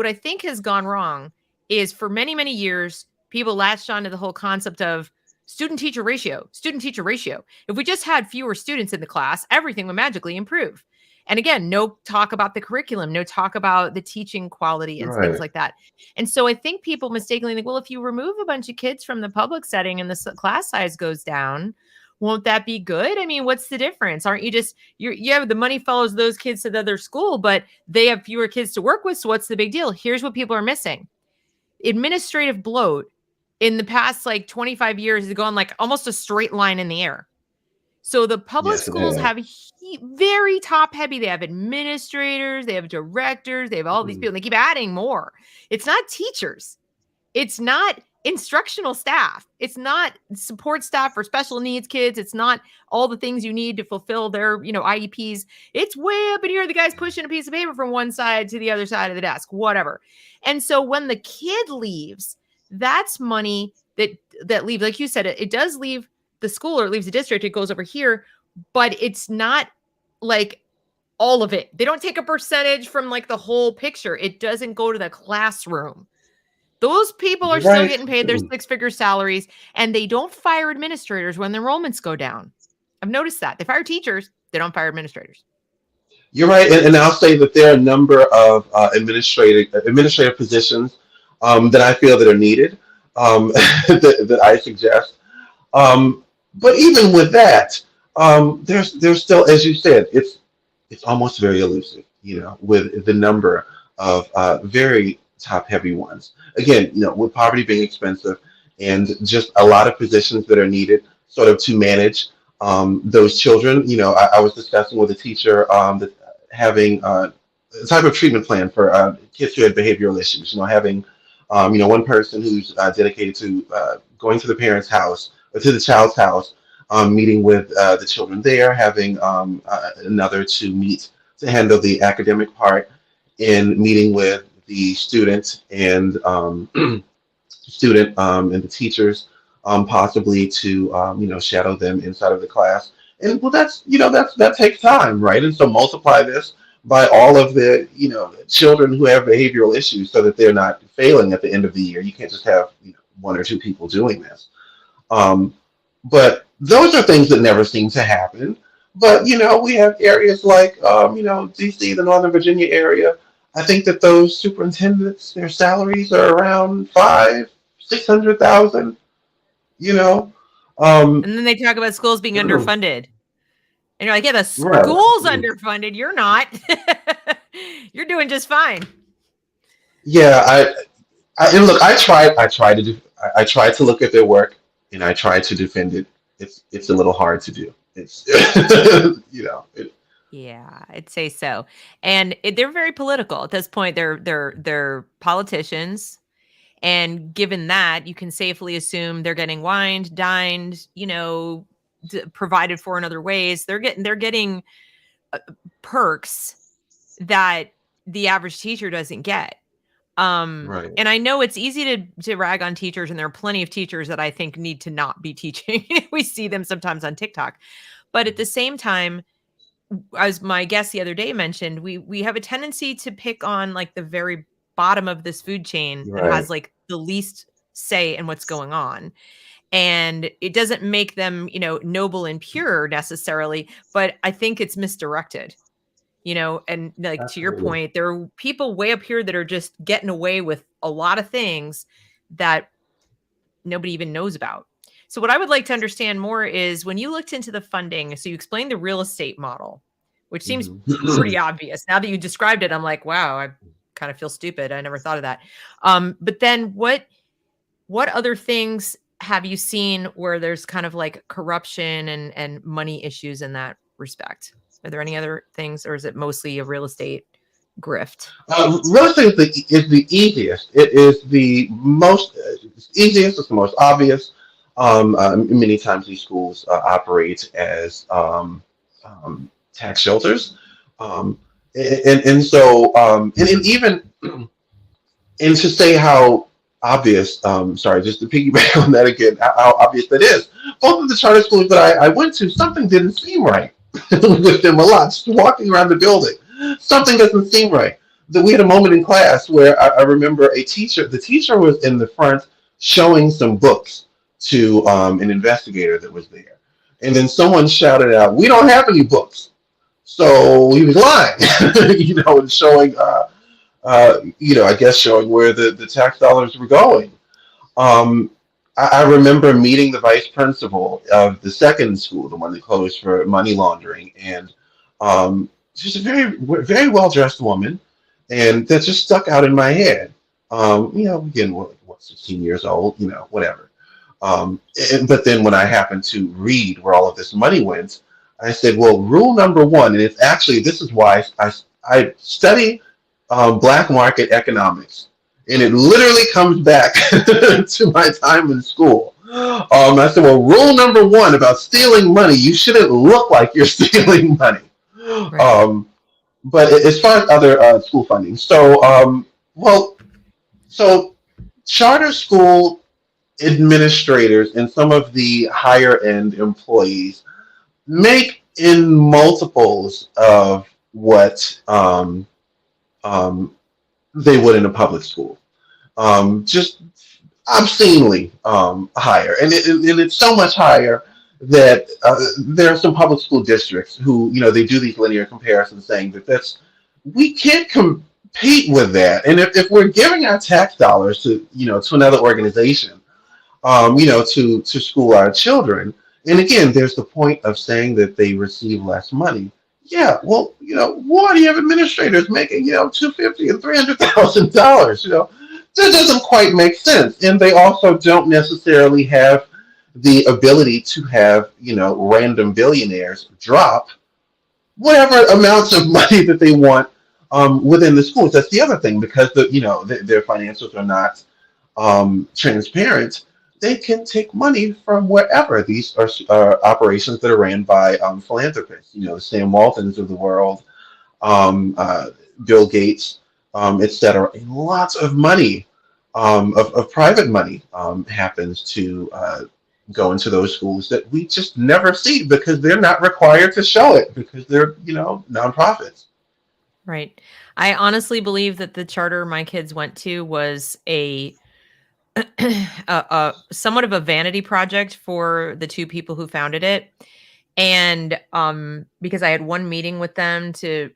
I think has gone wrong is, for many, many years, people latched onto the whole concept of student teacher ratio, student teacher ratio. If we just had fewer students in the class, everything would magically improve. And again, no talk about the curriculum, no talk about the teaching quality and things Right. like that. And so I think people mistakenly think, well, if you remove a bunch of kids from the public setting and the class size goes down, won't that be good? I mean, what's the difference? Aren't you just, yeah, the money follows those kids to the other school, but they have fewer kids to work with. So what's the big deal? Here's what people are missing: administrative bloat in the past, like 25 years, has gone like almost a straight line in the air. So the public Yes, it schools has. have very top heavy. They have administrators, they have directors, they have all these Mhm. people. They keep adding more. It's not teachers. It's not instructional staff. It's not support staff for special needs kids. It's not all the things you need to fulfill their, IEPs. It's way up in here. The guy's pushing a piece of paper from one side to the other side of the desk, whatever. And so when the kid leaves, that's money that leaves, like you said, it does leave the school, or it leaves the district. It goes over here, but it's not like all of it. They don't take a percentage from like the whole picture. It doesn't go to the classroom. Those people are You're still right. getting paid their six-figure salaries, and they don't fire administrators when the enrollments go down. I've noticed that. They fire teachers, they don't fire administrators. You're right, and I'll say that there are a number of administrative positions that I feel that are needed, that I suggest. But even with that, there's still, as you said, it's almost very elusive, with the number of very top heavy ones. Again, with poverty being expensive and just a lot of positions that are needed sort of to manage those children. I was discussing with a teacher that having a type of treatment plan for kids who had behavioral issues. Having one person who's dedicated to going to the parents' house or to the child's house, meeting with the children there, having another to meet to handle the academic part, and meeting with the student and the teachers, possibly to shadow them inside of the class. And well, that takes time, right? And so multiply this by all of the children who have behavioral issues, so that they're not failing at the end of the year. You can't just have one or two people doing this. Um, but those are things that never seem to happen. But we have areas like DC, the Northern Virginia area. I think that those superintendents, their salaries are around 600,000. You know, um, And then they talk about schools being underfunded. And you're like, yeah, the right? school's underfunded. You're not. You're doing just fine. Yeah, and look, I tried to look at their work, and I tried to defend it. It's a little hard to do. It's Yeah, I'd say so. And they're very political at this point. They're politicians. And given that, you can safely assume they're getting wined, dined, provided for in other ways. They're getting perks that the average teacher doesn't get. Right. And I know it's easy to rag on teachers, and there are plenty of teachers that I think need to not be teaching. We see them sometimes on TikTok. But at the same time, as my guest the other day mentioned, we have a tendency to pick on like the very bottom of this food chain that Right. has like the least say in what's going on. And it doesn't make them, noble and pure necessarily, but I think it's misdirected. And like to your Absolutely. point, there are people way up here that are just getting away with a lot of things that nobody even knows about. So what I would like to understand more is when you looked into the funding, so you explained the real estate model, which seems Mhm. pretty obvious. Now that you described it, I'm like, wow, I kind of feel stupid. I never thought of that. But then what other things have you seen where there's kind of like corruption and money issues in that respect? Are there any other things, or is it mostly a real estate grift? Real estate is the easiest. It is the most easiest. It's the most obvious. Many times these schools operate as tax shelters, um, and so and even and to say how obvious. Sorry, just to piggyback on that again. How obvious that is. Both of the charter schools that I went to, something didn't seem right with them a lot. Just walking around the building, something doesn't seem right. We had a moment in class where I remember the teacher was in the front showing some books to an investigator that was there. And then someone shouted out, "We don't have any books." So he was lying, and showing, I guess showing where the tax dollars were going. Um, I remember meeting the vice principal of the second school, the one that closed for money laundering, and she's a very well dressed woman, and that just stuck out in my head. Again, what 16 years old, whatever. But then when I happened to read where all of this money went, I said, well, rule number one, and it's actually this is why I study black market economics, and it literally comes back to my time in school. I said, well, rule number one about stealing money, you shouldn't look like you're stealing money. Right. Um, but as far as other school funding, well, so charter school administrators and some of the higher end employees make in multiples of what um, they would in a public school. Just obscenely higher, and it's so much higher that there are some public school districts who they do these linear comparisons, saying that we can't compete with that, and if we're giving our tax dollars to another organization, to school our children, and again, there's the point of saying that they receive less money. Yeah, well, why do you have administrators making, $250,000 and $300,000? That doesn't quite make sense. And they also don't necessarily have the ability to have, random billionaires drop whatever amounts of money that they want within the schools. That's the other thing, because their financials are not transparent. They can take money from wherever. These are operations that are ran by philanthropists, Sam Waltons of the world, um, uh, Bill Gates, etc. And lots of money, of private money, happens to go into those schools that we just never see because they're not required to show it because they're, nonprofits. Right. I honestly believe that the charter my kids went to was a somewhat of a vanity project for the two people who founded it. And because I had one meeting with them to,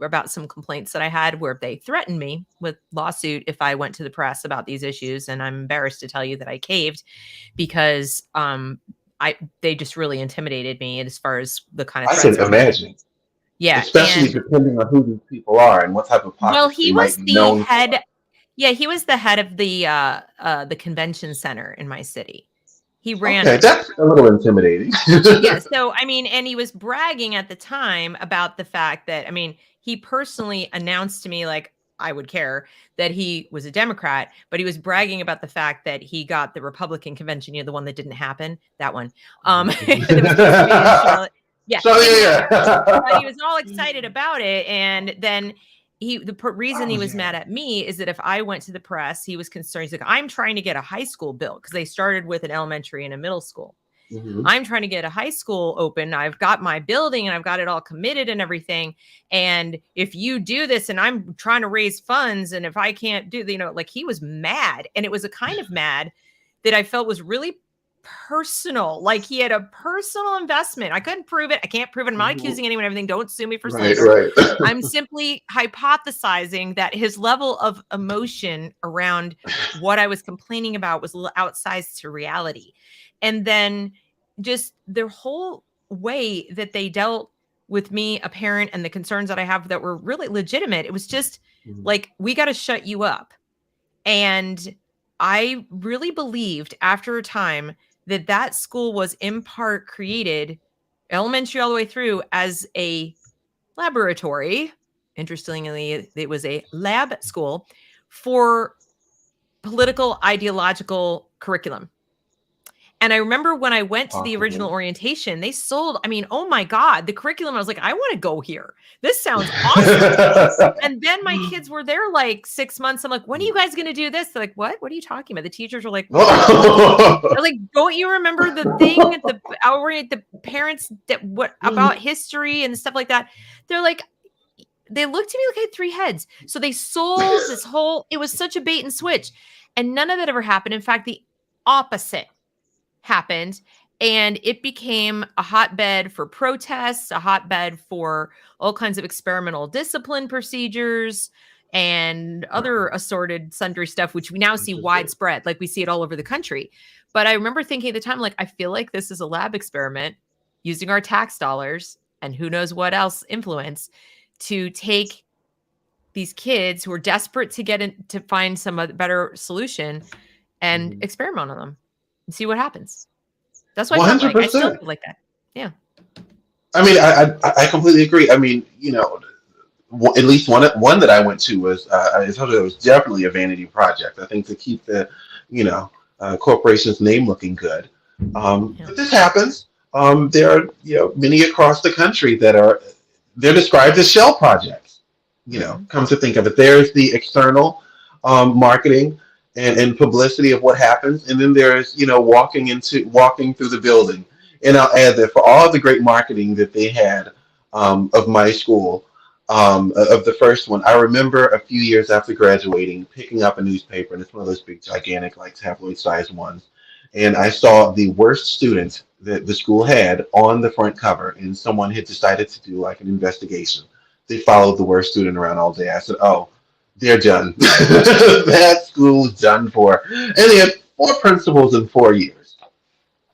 about some complaints that I had where they threatened me with lawsuit if I went to the press about these issues. And I'm embarrassed to tell you that I caved because they just really intimidated me as far as the kind of I threats can I was getting. imagine, Yeah. especially And depending on who these people are and what type of well, pockets they might be known for. he was the head of the convention center in my city. He ran Okay, it. that's a little intimidating. Yeah, so, I mean, and he was bragging at the time about the fact that, I mean, he personally announced to me, like, I would care that he was a Democrat, but he was bragging about the fact that he got the Republican convention, the one that didn't happen, that one, that was supposed to be in Charlotte. Yeah, So didn't happen. yeah, But yeah. he was all excited about it, and then reason he was mad at me is that if I went to the press, he was concerned. He's like, I'm trying to get a high school built because they started with an elementary and a middle school. I'm trying to get a high school open. I've got my building and I've got it all committed and everything. And if you do this and I'm trying to raise funds and if I can't do, like he was mad. And it was a kind of mad that I felt was really personal. Like he had a personal investment. I couldn't prove it. I can't prove it. I'm not accusing anyone of everything. Don't sue me for slander. Right. I'm simply hypothesizing that his level of emotion around what I was complaining about was a little outsized to reality. And then just their whole way that they dealt with me, a parent, and the concerns that I have that were really legitimate. It was just like, we got to shut you up. And I really believed after a time that school was in part created elementary all the way through as a laboratory. Interestingly, it was a lab school for political ideological curriculum. And I remember when I went to the original orientation, they sold, oh my God, the curriculum. I was like, I want to go here. This sounds awesome. And then my kids were there like 6 months. I'm like, when are you guys going to do this? They're like, what? What are you talking about? The teachers were like, they're like, don't you remember the thing at the parents that about history and stuff like that? They're like, they looked at me like I had three heads. So they sold this whole, it was such a bait and switch. And none of that ever happened. In fact, the opposite happened, and it became a hotbed for protests, a hotbed for all kinds of experimental discipline procedures and other assorted sundry stuff, which we now see widespread. Like we see it all over the country. But I remember thinking at the time, like, I feel like this is a lab experiment using our tax dollars and who knows what else influence to take these kids who are desperate to get in to find some better solution and experiment on them. See what happens. That's why I feel like. I still feel like that. Yeah. I mean, I completely agree. I mean, at least one that I went to was I told you it was definitely a vanity project. I think to keep the corporation's name looking good. But this happens. There are many across the country they're described as shell projects. Come to think of it, there's the external marketing and publicity of what happens, and then there's walking through the building. And I'll add that for all the great marketing that they had of my school, of the first one, I remember a few years after graduating picking up a newspaper, and it's one of those big gigantic like tabloid sized ones, and I saw the worst student that the school had on the front cover, and someone had decided to do like an investigation. They followed the worst student around all day. I said, oh, they're done. That school's done for. And they had 4 principals in 4 years.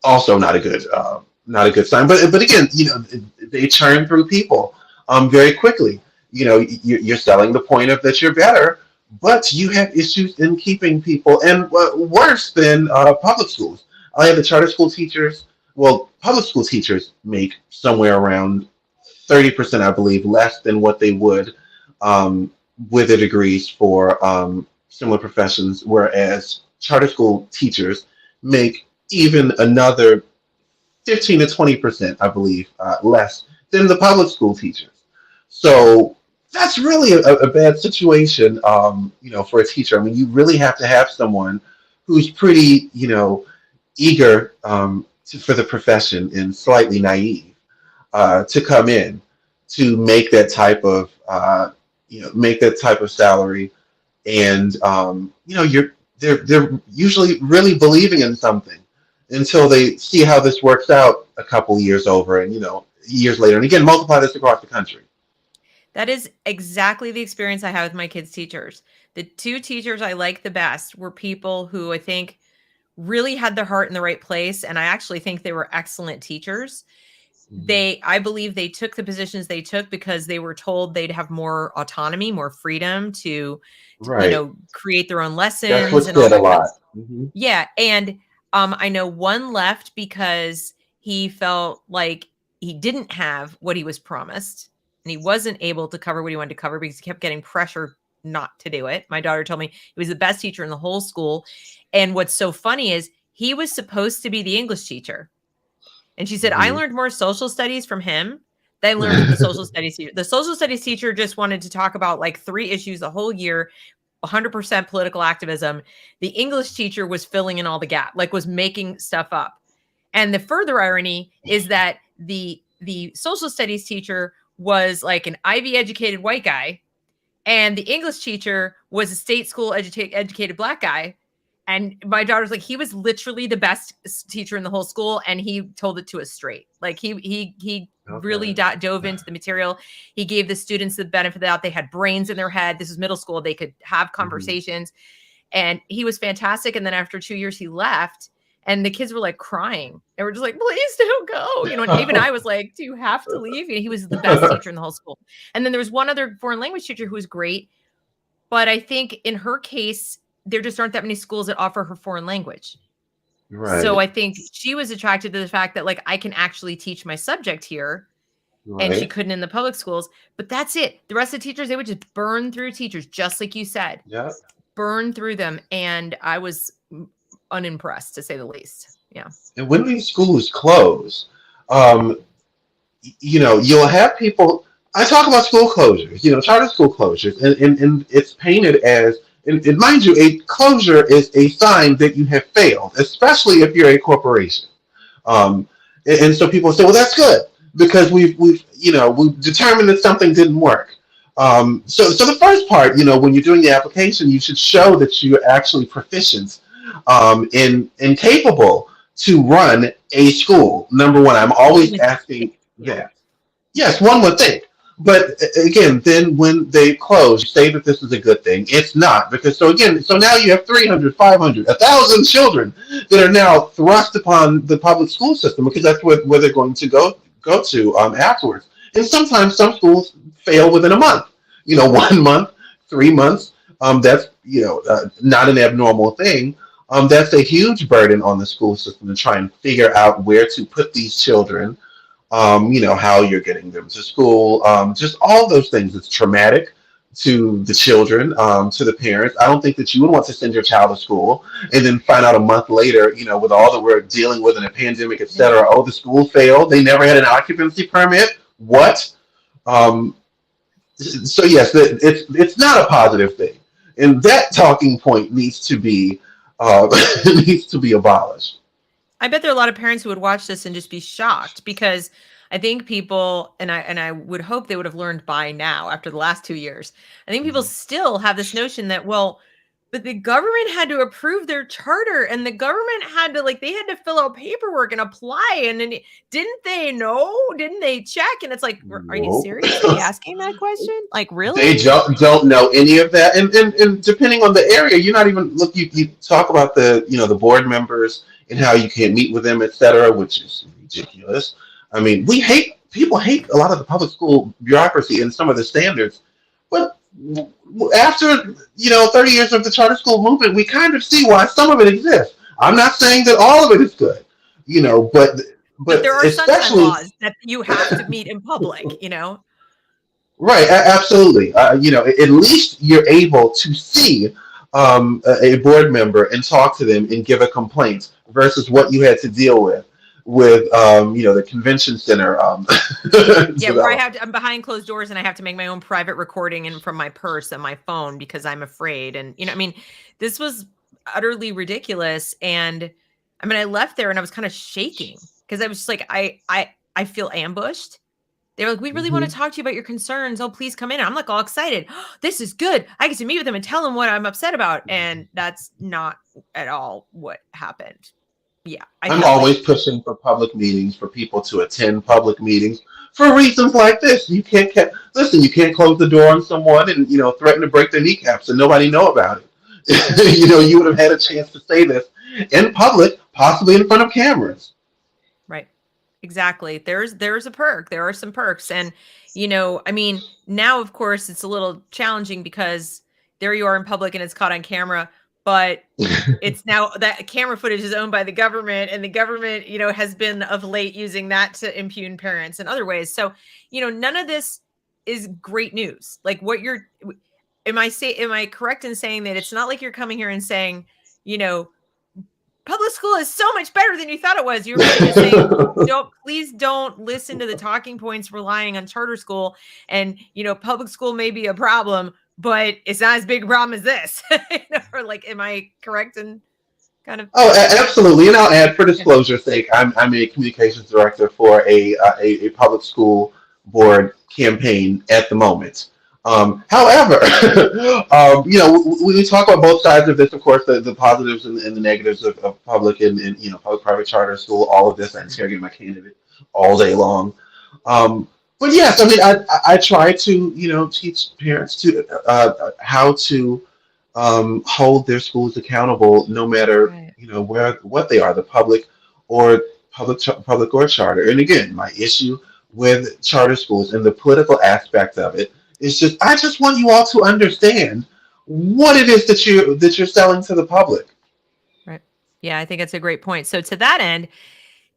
Also not a good sign. But again, they churn through people very quickly. You're selling the point of that you're better, but you have issues in keeping people. And worse than public schools. I have the charter school teachers. Well, public school teachers make somewhere around 30%, I believe, less than what they would with their degrees for similar professions, whereas charter school teachers make even another 15 to 20%, I believe, less than the public school teachers. So that's really a bad situation, for a teacher. I mean, you really have to have someone who's pretty, eager for the profession and slightly naive to come in to make that type of salary, and they're usually really believing in something until they see how this works out a couple years over, and years later, and again multiply this across the country. That is exactly the experience I had with my kids' teachers. The 2 teachers I liked the best were people who I think really had their heart in the right place, and I actually think they were excellent teachers. I believe they took the positions they took because they were told they'd have more autonomy, more freedom to create their own lessons. That's what's said a lot. Yeah. And I know one left because he felt like he didn't have what he was promised and he wasn't able to cover what he wanted to cover because he kept getting pressure not to do it. My daughter told me he was the best teacher in the whole school. And what's so funny is he was supposed to be the English teacher. And she said, I learned more social studies from him They learned from the social studies teacher. The social studies teacher just wanted to talk about like 3 issues the whole year, 100% political activism. The English teacher was filling in all the gap, like was making stuff up. And the further irony is that the social studies teacher was like an Ivy educated white guy, and the English teacher was a state school educated black guy. And my daughter's like, he was literally the best teacher in the whole school, and he told it to us straight. Like he really dove into the material. He gave the students the benefit of the doubt. They had brains in their head. This was middle school. They could have conversations, and he was fantastic. And then after 2 years, he left. And the kids were like crying. They were just like, please don't go. You know, and even I was like, do you have to leave? And he was the best teacher in the whole school. And then there was one other foreign language teacher who was great. But I think in her case, there just aren't that many schools that offer her foreign language. Right. So I think she was attracted to the fact that like, I can actually teach my subject here. Right. And she couldn't in the public schools. But that's it. The rest of the teachers, they would just burn through teachers, just like you said. Yeah. Burn through them. And I was unimpressed, to say the least. Yeah. And when these schools close, you know, you'll have people. I talk about school closures, you know, charter school closures, and it's painted as, and mind you, a closure is a sign that you have failed, especially if you're a corporation. And so people say, well, that's good because we've determined that something didn't work. So the first part, you know, when you're doing the application, you should show that you're actually proficient and capable to run a school. Number one, I'm always asking that. Yes, one would think. But again, then when they close, you say that this is a good thing. It's not, because so now you have 300, 500, 1,000 children that are now thrust upon the public school system because that's where they're going to go to afterwards. And sometimes some schools fail within a month. You know, 1 month, 3 months. That's not an abnormal thing. That's a huge burden on the school system to try and figure out where to put these children. How you're getting them to school, just all those things. It's traumatic to the children, to the parents. I don't think that you would want to send your child to school and then find out a month later, you know, with all that we're dealing with in a pandemic, et cetera. Oh, the school failed. They never had an occupancy permit. What? So yes, it's not a positive thing, and that talking point needs to be abolished. I bet there are a lot of parents who would watch this and just be shocked, because I think people, and I would hope they would have learned by now after the last 2 years. I think people still have this notion that, well, but the government had to approve their charter, and the government had to, like, they had to fill out paperwork and apply. And then didn't they know? Didn't they check? And it's like, are you seriously asking that question? Like, really? They don't know any of that. And depending on the area, you're not even, look, you talk about the board members and how you can't meet with them, et cetera, which is ridiculous. I mean, people hate a lot of the public school bureaucracy and some of the standards, but after 30 years of the charter school movement, we kind of see why some of it exists. I'm not saying that all of it is good, but there are especially laws that you have to meet in public, Right, absolutely. At least you're able to see a board member and talk to them and give a complaint versus what you had to deal with the convention center. Where I'm behind closed doors and I have to make my own private recording and from my purse and my phone because I'm afraid. And, this was utterly ridiculous. And I left there and I was kind of shaking because I was just like, I feel ambushed. They were like, we really want to talk to you about your concerns. Oh, please come in. And I'm like all excited. Oh, this is good. I get to meet with them and tell them what I'm upset about. And that's not at all what happened. Yeah. I'm always pushing for public meetings, for people to attend public meetings for reasons like this. You can't close the door on someone and, threaten to break their kneecaps and nobody know about it. You would have had a chance to say this in public, possibly in front of cameras. Right. Exactly. There's a perk. There are some perks. And, now, of course, it's a little challenging because there you are in public and it's caught on camera. But it's now that camera footage is owned by the government, and the government, has been of late using that to impugn parents in other ways. So, none of this is great news. Like am I correct in saying that it's not like you're coming here and saying, public school is so much better than you thought it was. You were just saying, please don't listen to the talking points relying on charter school. And, public school may be a problem, but it's not as big a problem as this. Or like, am I correct in kind of? Oh, absolutely. And I'll add, for disclosure's sake, I'm a communications director for a public school board campaign at the moment. However, we talk about both sides of this, of course, the positives and the negatives of public and public-private charter school, all of this. I interrogate my candidate all day long. But yes, I mean, I try to, teach parents to how to hold their schools accountable, no matter, Right. what they are, the public or public or charter. And again, my issue with charter schools and the political aspect of it is I just want you all to understand what it is that you're selling to the public. Right. Yeah, I think that's a great point. So to that end,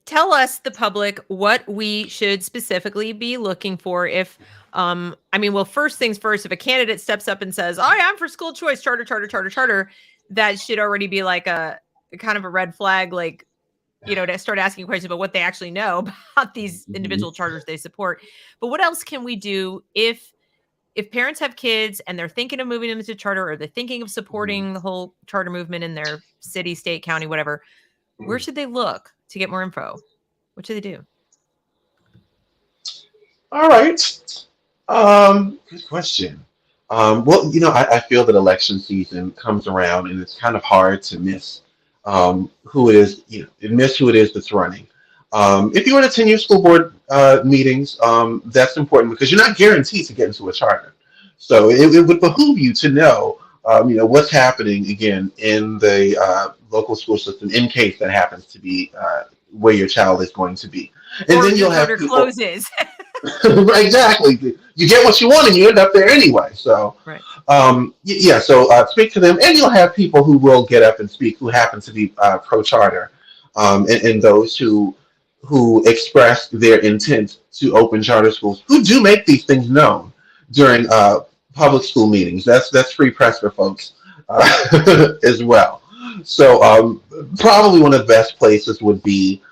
tell us, the public, what we should specifically be looking for if, first things first, if a candidate steps up and says, oh, yeah, I'm for school choice, charter, that should already be like a kind of a red flag, like, to start asking questions about what they actually know about these individual charters they support. But what else can we do if parents have kids and they're thinking of moving them into charter, or they're thinking of supporting the whole charter movement in their city, state, county, whatever? Where should they look to get more info? What should they do? All right. Good question. I feel that election season comes around and it's kind of hard to miss who it is, miss who it is that's running. If you want to attend your school board meetings, that's important because you're not guaranteed to get into a charter. So it would behoove you to know, what's happening again in the local school system in case that happens to be where your child is going to be. And or then you'll have people closes. Exactly. You get what you want and you end up there anyway. So, right. So speak to them, and you'll have people who will get up and speak who happen to be pro-charter, and those who express their intent to open charter schools, who do make these things known during public school meetings. That's free press for folks as well. So probably one of the best places would be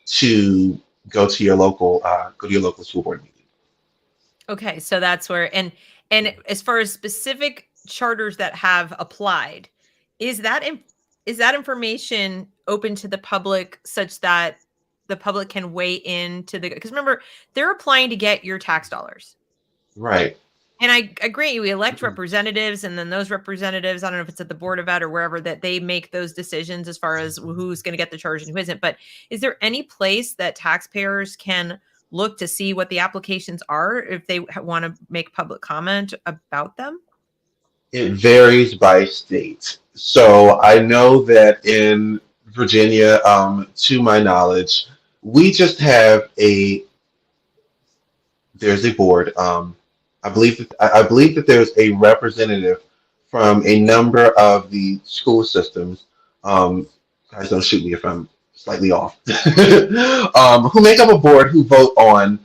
to go to your local school board meeting. Okay, so that's where, and as far as specific charters that have applied, is that information open to the public such that the public can weigh into because remember, they're applying to get your tax dollars. Right. And I agree, we elect representatives, and then those representatives, I don't know if it's at the Board of Ed or wherever, that they make those decisions as far as who's going to get the charge and who isn't. But is there any place that taxpayers can look to see what the applications are if they want to make public comment about them? It varies by state. So I know that in Virginia, to my knowledge, we just have there's a board. I believe that there's a representative from a number of the school systems. Guys, don't shoot me if I'm slightly off. Who make up a board who vote on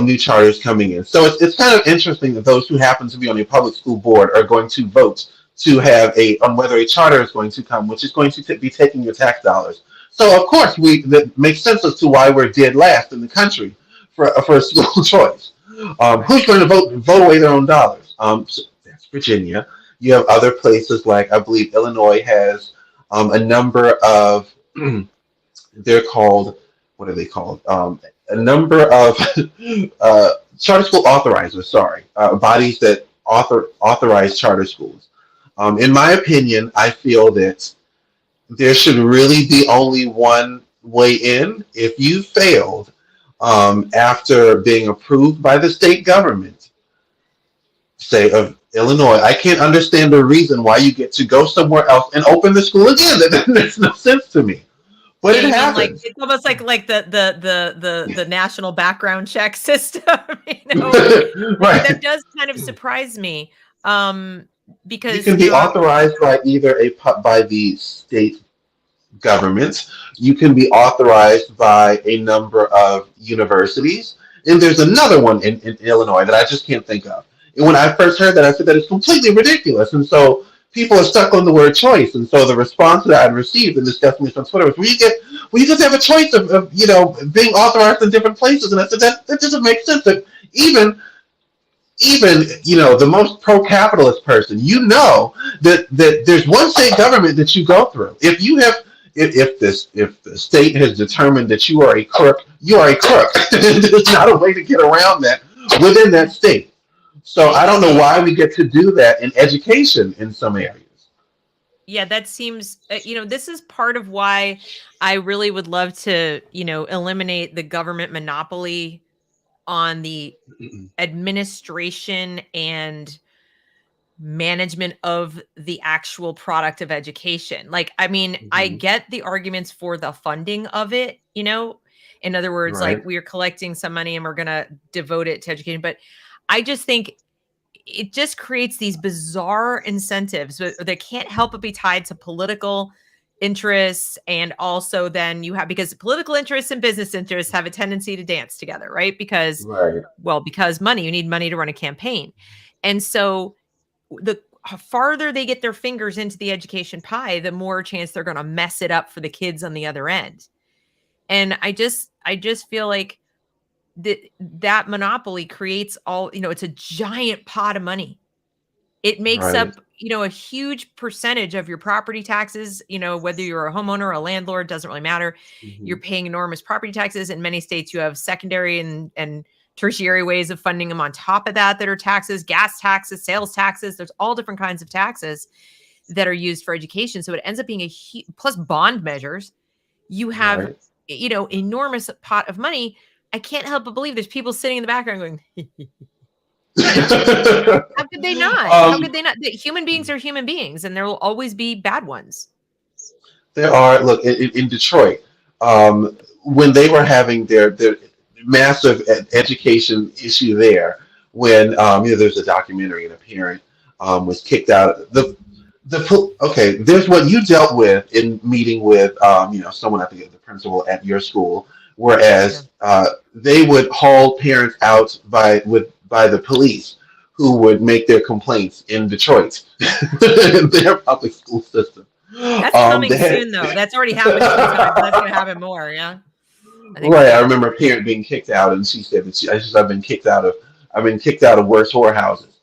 new charters coming in. So it's kind of interesting that those who happen to be on a public school board are going to vote to have on whether a charter is going to come, which is going to be taking your tax dollars. So of course that makes sense as to why we're dead last in the country for school choice. Who's going to vote away their own dollars? So that's Virginia. You have other places like, I believe Illinois has a number of, they're called, what are they called? A number of charter school authorizers, bodies that authorize charter schools. In my opinion, I feel that there should really be only one way in. If you failed after being approved by the state government, say of Illinois, I can't understand the reason why you get to go somewhere else and open the school again. That makes no sense to me. But it happens. It's almost like the national background check system. Right. That does kind of surprise me. Because you can be authorized by either by the state government. You can be authorized by a number of universities, and there's another one in Illinois that I just can't think of. And when I first heard that, I said that it's completely ridiculous. And so people are stuck on the word choice. And so the response that I'd received in discussing this on Twitter was, well, you just have a choice of being authorized in different places. And I said, that doesn't make sense. That even the most pro-capitalist person, that there's one state government that you go through. If the state has determined that you are a crook, you are a crook. There's not a way to get around that within that state. So I don't know why we get to do that in education in some areas. Yeah, that seems, this is part of why I really would love to, eliminate the government monopoly on the administration and management of the actual product of education. Like, I mean, I get the arguments for the funding of it, in other words, Right. like we're collecting some money and we're going to devote it to education. But I just think it just creates these bizarre incentives that can't help but be tied to political interests. And also then because political interests and business interests have a tendency to dance together, right? Because you need money to run a campaign. And so the farther they get their fingers into the education pie, the more chance they're going to mess it up for the kids on the other end. And I just feel like that monopoly creates it's a giant pot of money. It makes up, a huge percentage of your property taxes, whether you're a homeowner or a landlord, doesn't really matter. You're paying enormous property taxes. In many states, you have secondary and tertiary ways of funding them on top of that are taxes, gas taxes, sales taxes. There's all different kinds of taxes that are used for education. So it ends up being a plus bond measures. You have, enormous pot of money. I can't help but believe there's people sitting in the background going, how could they not? How could they not? Human beings are human beings, and there will always be bad ones. There are, look, in Detroit, when they were having their massive education issue there, when there's a documentary and a parent was kicked out. There's what you dealt with in meeting with someone, I think the principal at your school, whereas they would haul parents out by the police who would make their complaints in Detroit in their public school system. That's coming soon, though. That's already happened. That's going to happen more. Yeah. I remember a parent being kicked out, and she said that I've been kicked out of worse whorehouses.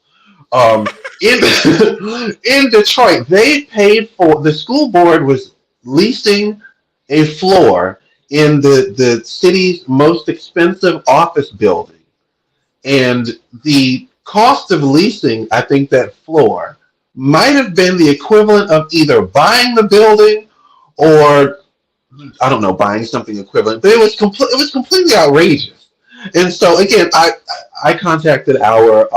In Detroit, they paid for, the school board was leasing a floor in the city's most expensive office building, and the cost of leasing, I think, that floor might have been the equivalent of either buying the building or, I don't know, buying something equivalent, but it was completely outrageous. And so again, I contacted our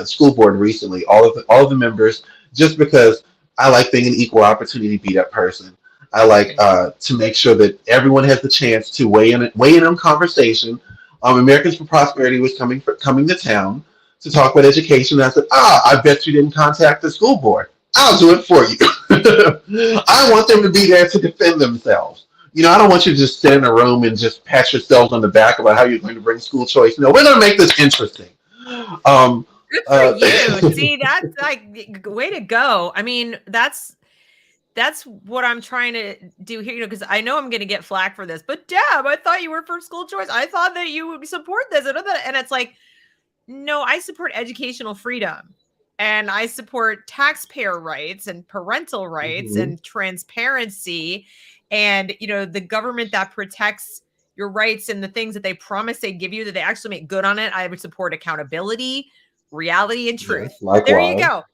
school board recently, all of the members, just because I like being an equal opportunity beat up person. I like to make sure that everyone has the chance to weigh in on conversation. Americans for Prosperity was coming to town to talk about education. And I said, I bet you didn't contact the school board. I'll do it for you. I want them to be there to defend themselves. I don't want you to just sit in a room and just pat yourselves on the back about how you're going to bring school choice. No, we're going to make this interesting. Good for you. See, that's like, way to go. I mean, that's what I'm trying to do here, because I know I'm going to get flack for this, but Deb, I thought you were for school choice. I thought that you would support this. And it's like, no, I support educational freedom, and I support taxpayer rights and parental rights and transparency, and, the government that protects your rights and the things that they promise they give you, that they actually make good on it. I would support accountability, reality, and truth. Yes, there you go.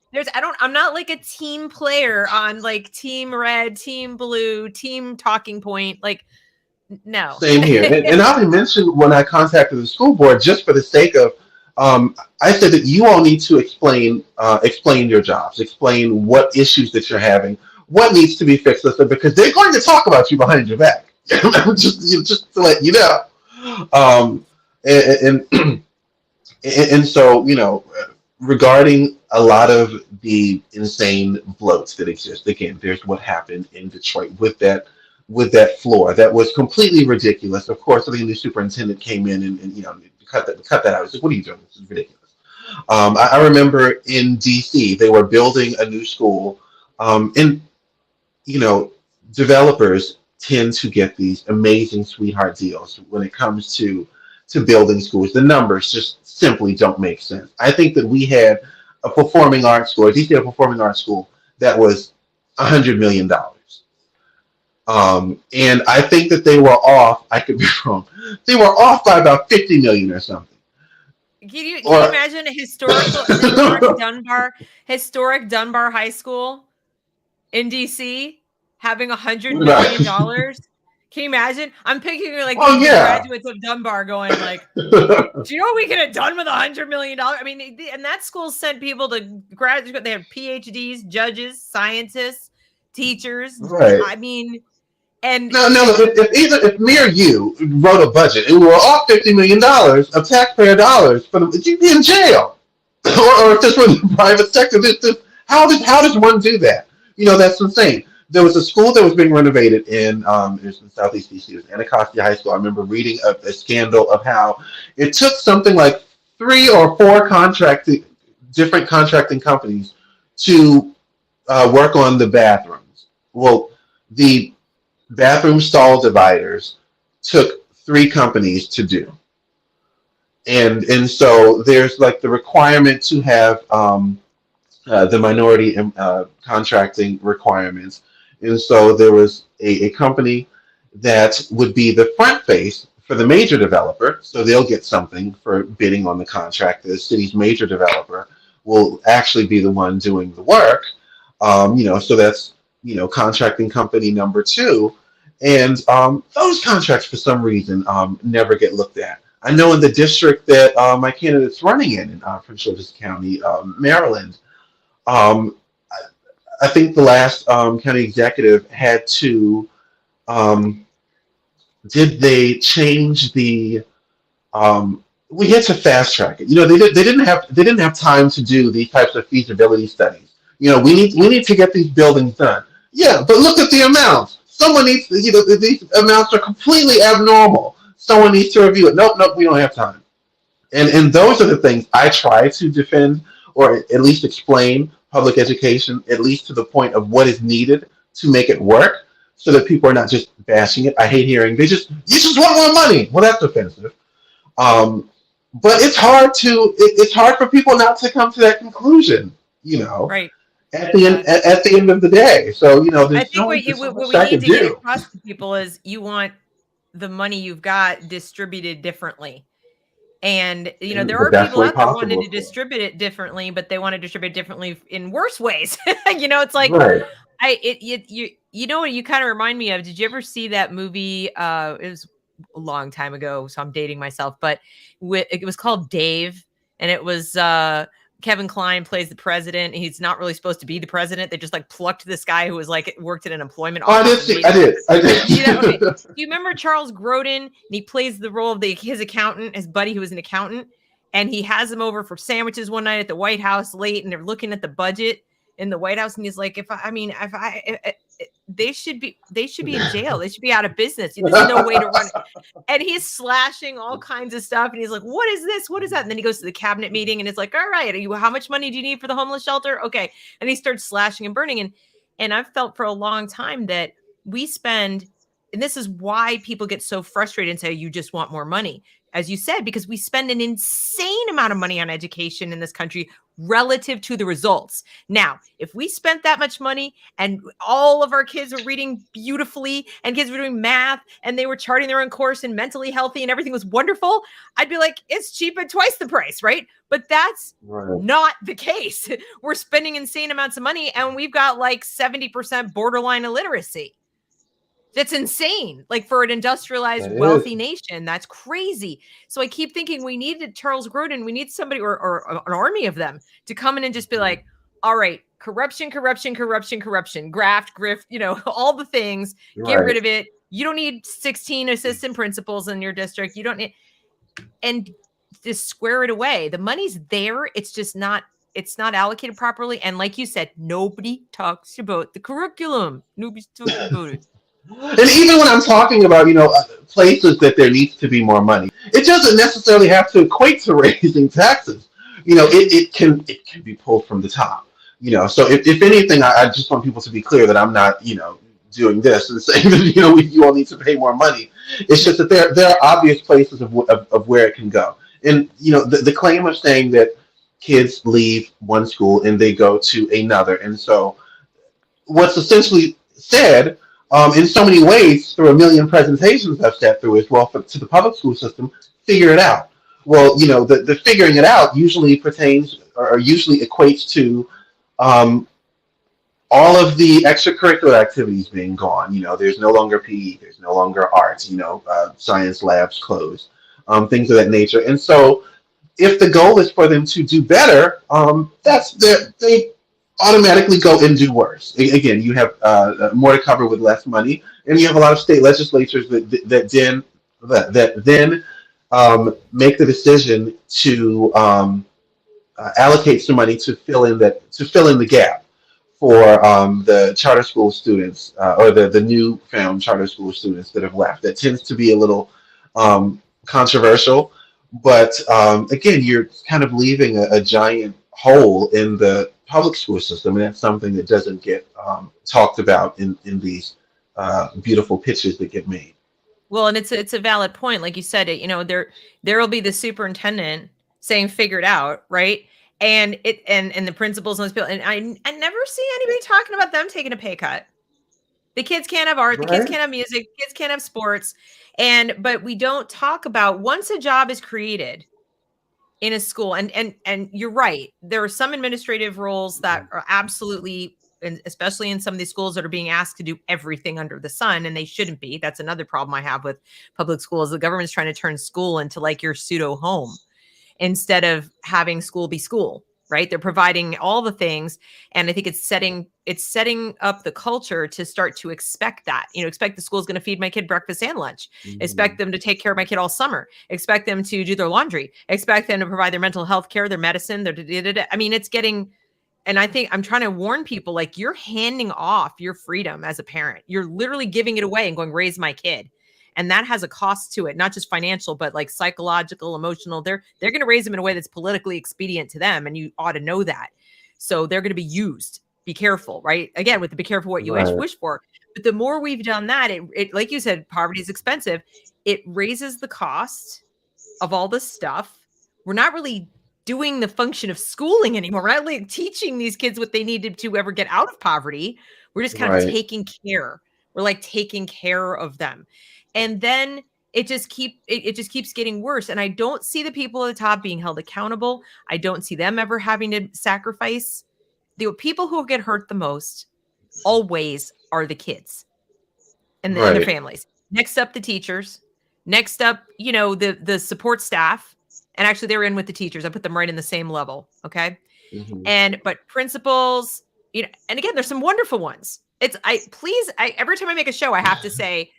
I'm not like a team player on like team red, team blue, team talking point. Like, no. Same here. And I mentioned when I contacted the school board, just for the sake of, I said that you all need to explain your jobs, explain what issues that you're having, what needs to be fixed, because they're going to talk about you behind your back. just to let you know. And so, regarding a lot of the insane bloats that exist, again, there's what happened in Detroit with that floor that was completely ridiculous. Of course, the new superintendent came in and cut that out. He said, "What are you doing? This is ridiculous." I remember in DC, they were building a new school, and you know, developers tend to get these amazing sweetheart deals when it comes to building schools. The numbers just simply don't make sense. I think that we had a performing arts school, a DC had a performing arts school that was $100 million. And I think that they were off. I could be wrong. They were off by about 50 million or something. Can you imagine a historic Dunbar High School in DC having $100 million? Can you imagine? I'm picking like the graduates of Dunbar going like, do you know what we could have done with $100 million? I mean, and that school sent people to graduate. They had PhDs, judges, scientists, teachers. Right. I mean, and no. If me or you wrote a budget and we were off $50 million of taxpayer dollars, you'd be in jail. or if this was the private sector, how does one do that? That's insane. There was a school that was being renovated in Southeast DC. It was Anacostia High School. I remember reading a scandal of how it took something like 3 or 4 different contracting companies to work on the bathrooms. Well, the bathroom stall dividers took 3 companies to do. And so there's like the requirement to have the minority contracting requirements. And so there was a company that would be the front face for the major developer. So they'll get something for bidding on the contract. The city's major developer will actually be the one doing the work. So that's, contracting company number 2. And those contracts, for some reason, never get looked at. I know in the district that my candidate's running in Prince George's County, Maryland, I think the last county executive had to, did they change the, we had to fast track it. They didn't have time to do these types of feasibility studies. We need to get these buildings done. Yeah, but look at the amounts. Someone needs, these amounts are completely abnormal. Someone needs to review it. Nope, we don't have time. And those are the things I try to defend, or at least explain public education, at least to the point of what is needed to make it work, so that people are not just bashing it. I hate hearing you just want more money. Well, that's offensive. But it's hard for people not to come to that conclusion. Right. At the end of the day. So there's I think what we need to get across to people is you want the money you've got distributed differently. And there are people out there wanting to distribute it differently, but they want to distribute it differently in worse ways. It's like right. What you kind of remind me of. Did you ever see that movie? It was a long time ago, so I'm dating myself, but it was called Dave, and it was Kevin Kline plays the president. He's not really supposed to be the president. They just like plucked this guy who was like worked at an employment office. I did. Okay. Do you remember Charles Grodin? And he plays the role of his accountant, his buddy who was an accountant, and he has him over for sandwiches one night at the White House late, and they're looking at the budget in the White House, and he's like, they should be in jail. They should be out of business. There's no way to run it. And he's slashing all kinds of stuff. And he's like, what is this? What is that? And then he goes to the cabinet meeting and it's like, all right, how much money do you need for the homeless shelter? Okay. And he starts slashing and burning. And I've felt for a long time that we spend, and this is why people get so frustrated and say, you just want more money. As you said, because we spend an insane amount of money on education in this country relative to the results. Now, if we spent that much money and all of our kids were reading beautifully and kids were doing math and they were charting their own course and mentally healthy and everything was wonderful, I'd be like, it's cheap at twice the price, right? But that's not the case. We're spending insane amounts of money and we've got like 70% borderline illiteracy. That's insane. Like for an industrialized, wealthy nation, that's crazy. So I keep thinking we needed Charles Grodin. We need somebody or an army of them to come in and just be like, all right, corruption, graft, grift, all the things, get rid of it. You don't need 16 assistant principals in your district. You don't need, and just square it away. The money's there. It's just not, it's not allocated properly. And like you said, nobody talks about the curriculum. Nobody's talking about it. And even when I'm talking about, places that there needs to be more money, it doesn't necessarily have to equate to raising taxes. it can be pulled from the top. So if anything, I just want people to be clear that I'm not doing this and saying that you all need to pay more money. It's just that there are obvious places of where it can go. And the claim of saying that kids leave one school and they go to another, and so what's essentially said in so many ways through a million presentations I've sat through is, well, to the public school system, figure it out. Well, the figuring it out usually pertains or usually equates to um, all of the extracurricular activities being gone. There's no longer PE, there's no longer arts, science labs closed, things of that nature. And so if the goal is for them to do better, they automatically go and do worse. Again, you have more to cover with less money, and you have a lot of state legislatures that then make the decision to allocate some money to fill in the gap for the charter school students or the new found charter school students that have left. That tends to be a little controversial, but again, you're kind of leaving a giant hole in the public school system, and that's something that doesn't get talked about in these beautiful pitches that get made. Well, and it's a valid point, like you said. There will be the superintendent saying "figure it out," right? And the principals and those people, and I never see anybody talking about them taking a pay cut. The kids can't have art, the kids Right. can't have music, the kids can't have sports, but we don't talk about once a job is created in a school, and you're right, there are some administrative roles that are absolutely, and especially in some of these schools that are being asked to do everything under the sun, and they shouldn't be. That's another problem I have with public schools. The government's trying to turn school into like your pseudo home instead of having school be school, right? They're providing all the things, and I think it's setting up the culture to start to expect that. Expect the school's going to feed my kid breakfast and lunch. Mhm. Expect them to take care of my kid all summer. Expect them to do their laundry. Expect them to provide their mental health care, their medicine, their I mean, it's getting. And I think I'm trying to warn people, like, you're handing off your freedom as a parent. You're literally giving it away and going, raise my kid. And that has a cost to it, not just financial, but like psychological, emotional. They're going to raise them in a way that's politically expedient to them. And you ought to know that. So they're going to be used. Be careful, right? Again, with the be careful what you Right. wish for. But the more we've done that, it like you said, poverty is expensive. It raises the cost of all this stuff. We're not really doing the function of schooling anymore. We're not really teaching these kids what they need to ever get out of poverty. We're just kind of Right. taking care. We're like taking care of them. And then it just keeps getting worse. And I don't see the people at the top being held accountable. I don't see them ever having to sacrifice. The people who get hurt the most always are the kids and their Right. families. Next up, the teachers. Next up, the support staff. And actually, they're in with the teachers. I put them right in the same level. Okay. Mhm. But principals, and again, there's some wonderful ones. Every time I make a show, I have to say,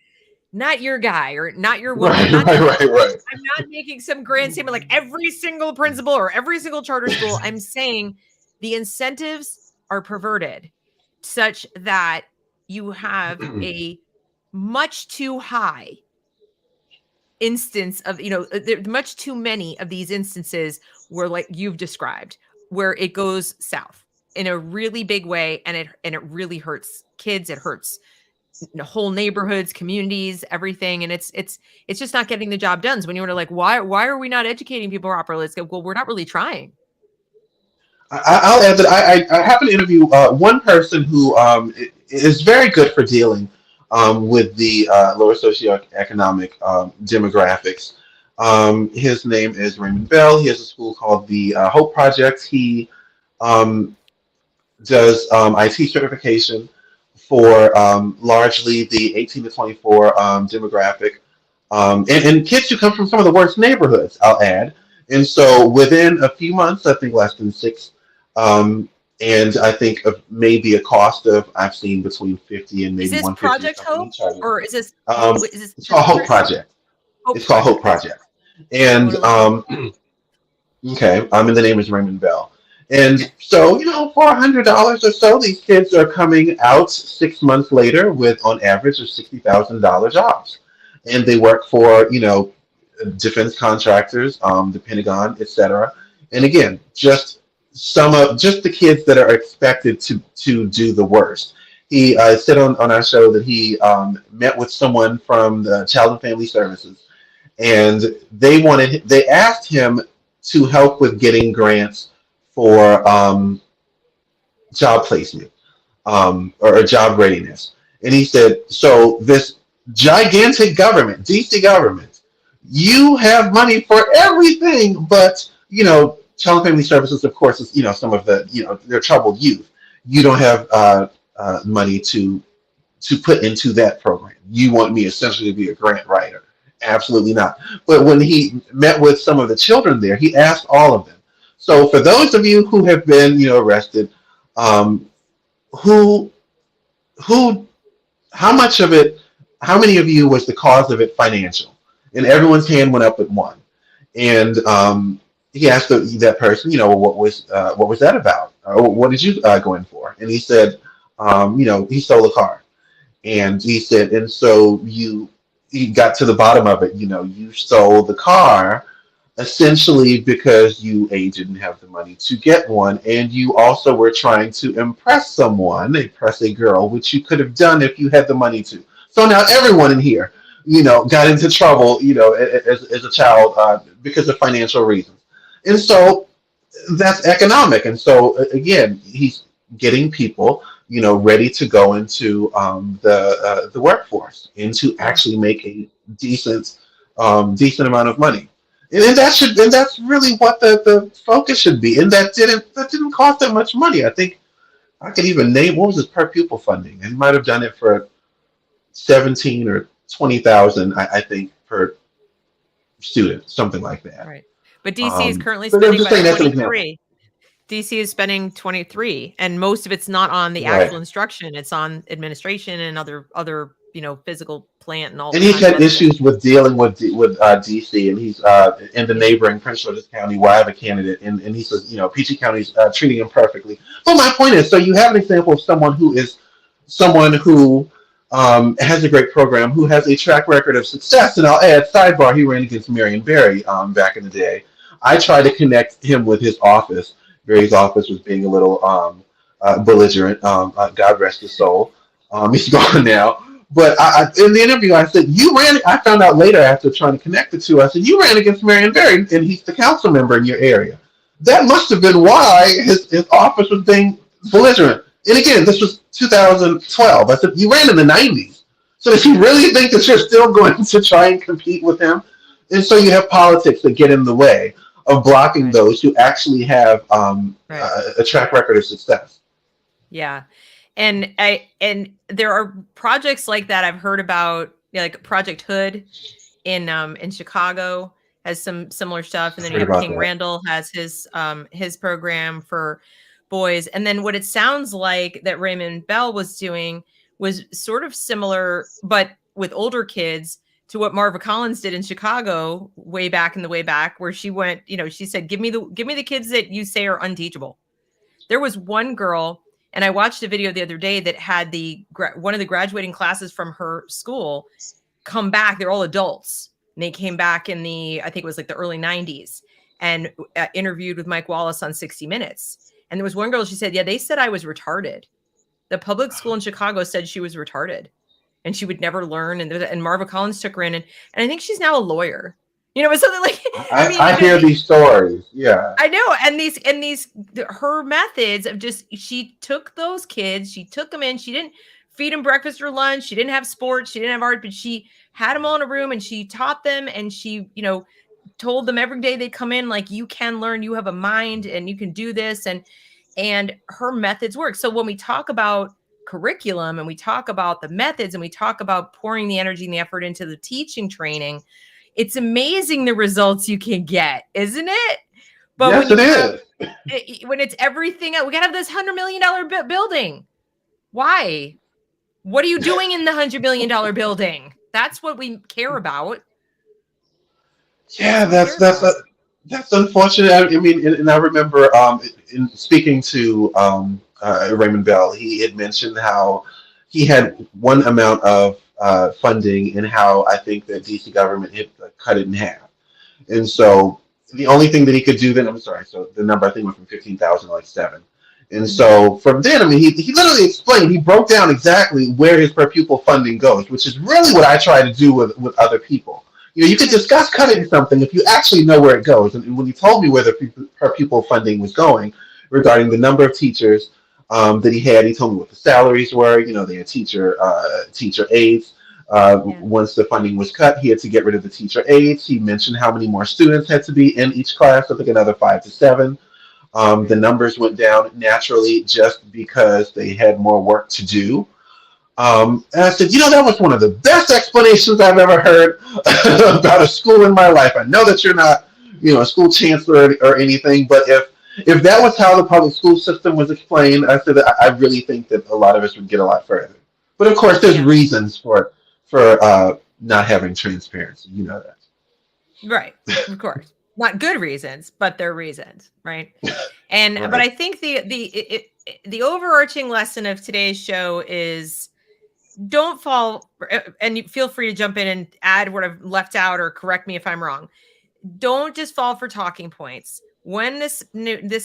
not your guy or not your woman. Right. Right. Right. I'm not making some grand statement like every single principal or every single charter school. I'm saying the incentives are perverted such that you have Right. a much too high instance of, there are much too many of these instances where, like you've described, where it goes south in a really big way, and it really hurts kids. It hurts whole neighborhoods, communities, everything, and it's just not getting the job done. So when you were like, why are we not educating people properly? It's like, well, we're not really trying. I'll add that I happen to interview one person who is very good for dealing with the lower socioeconomic demographics. His name is Raymond Bell. He has a school called the Hope Project. He um, does IT certification for largely the 18 to 24 demographic, and kids who come from some of the worst neighborhoods, I'll add. And so within a few months, I think less than six, um, and I think of maybe a cost of, I've seen between 50 and Is maybe this 150 or Project something Hope, each other. or is this is this It's called Hope different? Project. Hope It's called Hope Project? Project. I And want to look into okay, and the name is Raymond Bell. it. Okay. And so, for $100 or so, these kids are coming out 6 months later with, on average, of $60,000 jobs. And they work for, defense contractors, the Pentagon, etc. And again, just the kids that are expected to do the worst. He said on our show that he met with someone from the Child and Family Services, and they asked him to help with getting grants for job placement, or job readiness. And he said, so this gigantic government, DC government, you have money for everything, but Child and Family Services, of course, is some of the their troubled youth. You don't have money to put into that program. You want me essentially to be a grant writer? Absolutely not. But when he met with some of the children there, he asked all of them. So for those of you who have been arrested, um, who who how much of it, how many of you was the cause of it financial? And everyone's hand went up at one. And he asked that person, what was that about? Or what did you go in for? And he said, he stole a car. And he said, and so he got to the bottom of it. You stole the car essentially because you didn't have the money to get one, and you also were trying to impress someone, impress a girl, which you could have done if you had the money to. So now everyone in here, got into trouble, as a child, because of financial reasons, and so that's economic. And so again, he's getting people, ready to go into the workforce and to Yeah. actually make a decent amount of money. And that's really what the focus should be. And that didn't cost that much money. I think I could even name what was his per pupil funding. And he might have done it for 17 or 20,000, I think, per student, something like that. Right. But DC is currently But I'm spending just about saying that's an example. 23. DC is spending 23, and most of it's not on the Right. actual instruction. It's on administration and other physical plant and all And he's kinds of had other things. issues with dealing with DC, and he's in the neighboring Prince George's County where I have a candidate, and he says, PG County's treating him perfectly. But my point is, so you have an example of someone who has a great program, who has a track record of success. And I'll add, sidebar, he ran against Marion Barry back in the day. I tried to connect him with his office. Barry's office was being a little belligerent. God rest his soul. He's gone now. But in the interview, I said, you ran. I found out later after trying to connect the two, I said, you ran against Marion Barry, and he's the council member in your area. That must have been why his office was being belligerent. And again, this was 2012. I said, you ran in the 90s. So if you really think that you're still going to try and compete with him, and so you have politics that get in the way of blocking Right. those who actually have Right. a track record of success. Yeah. And there are projects like that I've heard about, like Project Hood in Chicago has some similar stuff. And then you Heard have about King that. Randall has his program for boys. And then what it sounds like that Raymond Bell was doing was sort of similar, but with older kids, to what Marva Collins did in Chicago way back in the way back, where she went, she said, give me the kids that you say are unteachable. There was one girl, and I watched a video the other day that had one of the graduating classes from her school come back. They're all adults, and they came back in I think it was like the early 90s, and interviewed with Mike Wallace on 60 Minutes. And there was one girl, she said, yeah, they said I was retarded. The public school in Chicago said she was retarded and she would never learn. And Marva Collins took her in, and I think she's now a lawyer. It's something like, I hear these stories. Yeah. I know. And her methods of she took those kids, she took them in, she didn't feed them breakfast or lunch. She didn't have sports. She didn't have art, but she had them all in a room and she taught them, and she, told them every day they come in, like, you can learn, you have a mind and you can do this. And her methods work. So when we talk about curriculum and we talk about the methods and we talk about pouring the energy and the effort into the teaching training, it's amazing the results you can get, isn't it? But yes, it is. When it's everything else, we got to have this $100 million building. Why? What are you doing in the $100 million building? That's what we care about. Yeah, that's unfortunate. I mean, and I remember in speaking to Raymond Bell, he had mentioned how he had one amount of funding, and how I think that DC government had cut it in half. And so the only thing that he could do then, I'm sorry, so the number I think went from 15,000 to like 7. And so from then, I mean, he literally explained, he broke down exactly where his per pupil funding goes, which is really what I try to do with other people. You know, you could discuss cutting something if you actually know where it goes. And when he told me where the per pupil funding was going regarding the number of teachers that he had, he told me what the salaries were. You know, they had teacher aides. Once the funding was cut, he had to get rid of the teacher aides. He mentioned how many more students had to be in each class, I think another 5 to 7. The numbers went down naturally just because they had more work to do. And I said, you know, that was one of the best explanations I've ever heard about a school in my life. I know that you're not, you know, a school chancellor or anything, but if that was how the public school system was explained, I said I really think that a lot of us would get a lot further. But of course, there's reasons for not having transparency. You know that. Right. Of course. Not good reasons, but they're reasons, right? And Right. but I think the overarching lesson of today's show is don't fall, and you feel free to jump in and add what I've left out or correct me if I'm wrong. Don't just fall for talking points. When this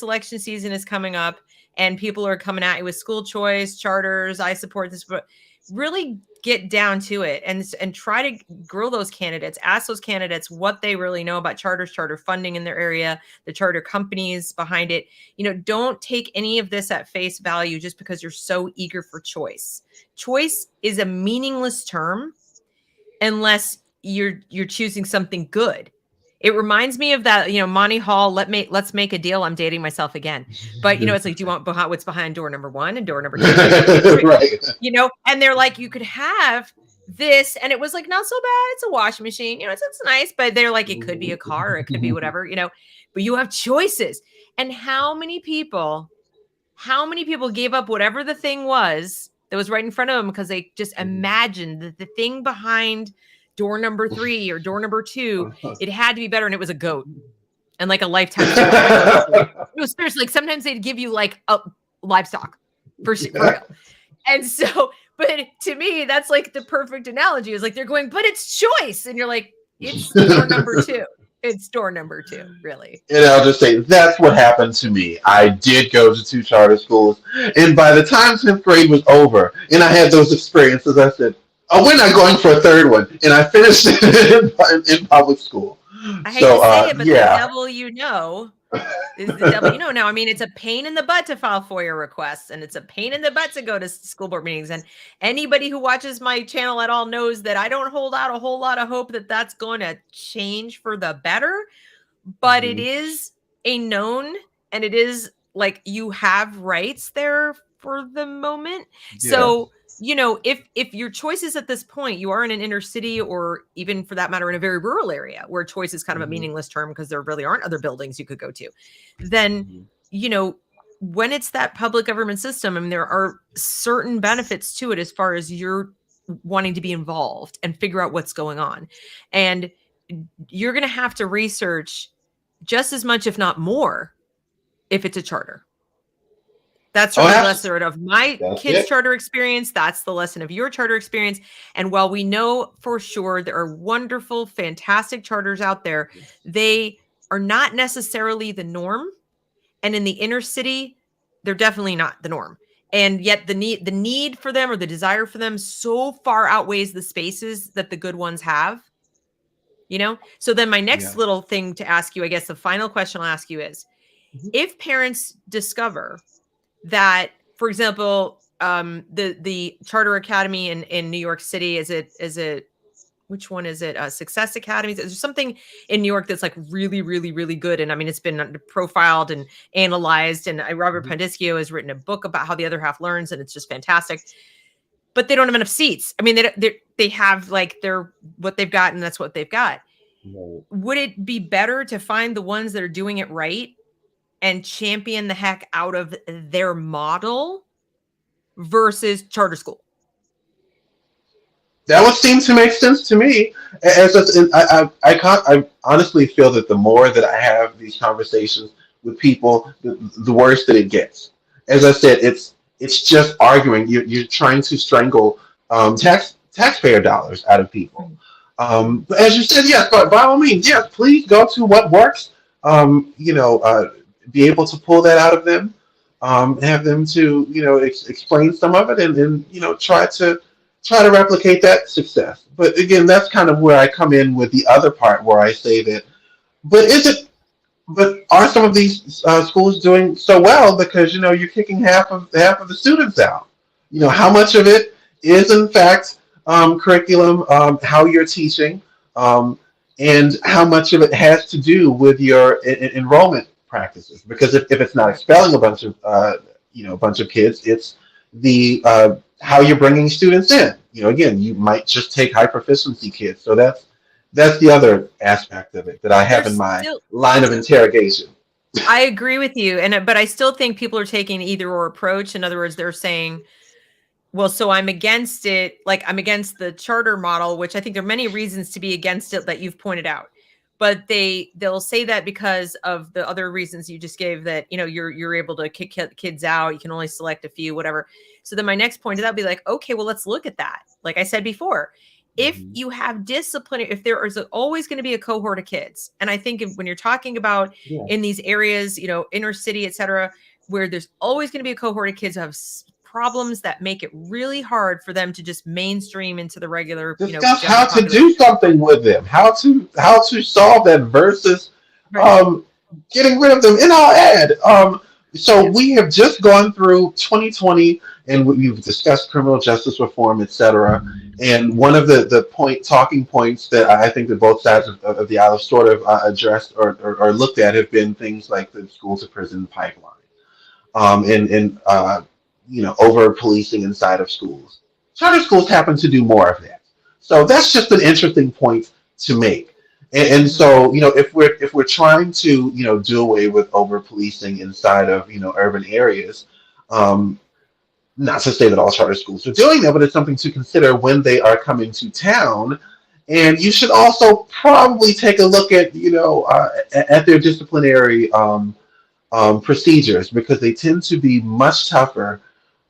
election season is coming up and people are coming at you with school choice, charters, I support this, but really get down to it and try to grill those candidates, ask those candidates what they really know about charters, charter funding in their area, the charter companies behind it. You know, don't take any of this at face value just because you're so eager for choice. Choice is a meaningless term unless you're choosing something good. It reminds me of that, you know, Monty Hall, let's make a deal. I'm dating myself again. But, you know, it's like, do you want what's behind door number 1 and door number 2? Right. You know, and they're like, you could have this. And it was like, not so bad. It's a washing machine. You know, it's nice. But they're like, it could be a car. It could be whatever, you know, but you have choices. And how many people gave up whatever the thing was that was right in front of them because they just imagined that the thing behind door number 3 or door number 2, it had to be better. And it was a goat and like a lifetime. No, seriously, like sometimes they'd give you like a livestock for real. And so, but to me, that's like the perfect analogy is like, they're going, but it's choice. And you're like, it's door number 2. It's door number 2, really. And I'll just say, that's what happened to me. I did go to 2 charter schools. And by the time 10th grade was over and I had those experiences, I said, oh, we're not going for a 3rd one. And I finished in public school. I hate to say it, but the devil you know is the devil you know. Now, I mean, it's a pain in the butt to file FOIA requests, and it's a pain in the butt to go to school board meetings. And anybody who watches my channel at all knows that I don't hold out a whole lot of hope that that's going to change for the better. But it is a known, and it is like you have rights there for the moment. Yeah. So, you know, if your choice is at this point, you are in an inner city or even for that matter, in a very rural area where choice is kind of a meaningless term because there really aren't other buildings you could go to, then, you know, when it's that public government system, I mean, there are certain benefits to it as far as you're wanting to be involved and figure out what's going on. And you're going to have to research just as much, if not more, if it's a charter. That's really the lesson of my kids' charter experience. That's the lesson of your charter experience. And while we know for sure there are wonderful, fantastic charters out there, they are not necessarily the norm. And in the inner city, they're definitely not the norm. And yet the need for them or the desire for them so far outweighs the spaces that the good ones have. You know? So then my next little thing to ask you, I guess the final question I'll ask you is, if parents discover that, for example, the Charter Academy in New York City, is it which one is it? Success Academies. There's something in New York that's like really, really, really good. And I mean, it's been profiled and analyzed. And Robert Pandiscio has written a book about how the other half learns, and it's just fantastic. But they don't have enough seats. I mean, they have like what they've got, and that's what they've got. Right. Would it be better to find the ones that are doing it right and champion the heck out of their model versus charter school? That would seem to make sense to me. I honestly feel that the more that I have these conversations with people, the worse that it gets. As I said, it's just arguing. You're trying to strangle taxpayer dollars out of people. But as you said, yes, but by all means, yes, please go to what works. be able to pull that out of them, have them to explain some of it, and try to replicate that success. But again, that's kind of where I come in with the other part, where I say that, but is it? But are some of these schools doing so well because you're kicking half of the students out? How much of it is in fact curriculum, how you're teaching, um, and how much of it has to do with your enrollment practices? Because if it's not Right. expelling a bunch of kids, it's the how you're bringing students in. Again, you might just take high proficiency kids. So that's the other aspect of it that I have in There's my still line of interrogation. I agree with you, but I still think people are taking either or approach. In other words, they're saying, well, so I'm against it. Like I'm against the charter model, which I think there are many reasons to be against it that you've pointed out. But they'll say that because of the other reasons you just gave, that you're able to kick kids out, you can only select a few, whatever. So then my next point to that would be like, okay, well, let's look at that. Like I said before, if Mhm. you have discipline, if there is always going to be a cohort of kids, and I think when you're talking about Yeah. in these areas, inner city, et cetera, where there's always going to be a cohort of kids who have problems that make it really hard for them to just mainstream into the regular, Discuss general how to population. do something with them, how to solve that versus Right. um, getting rid of them. And I'll add, so Yeah. we have just gone through 2020, and we've discussed criminal justice reform, etc. And one of the talking points that I think that both sides of the aisle have sort of addressed or looked at have been things like the school to prison pipeline, and over policing inside of schools. Charter schools happen to do more of that. So that's just an interesting point to make. And Mhm. so, if we're trying to, do away with over policing inside of, urban areas, um, not to say that all charter schools are doing that, but it's something to consider when they are coming to town. And you should also probably take a look at, at their disciplinary procedures, because they tend to be much tougher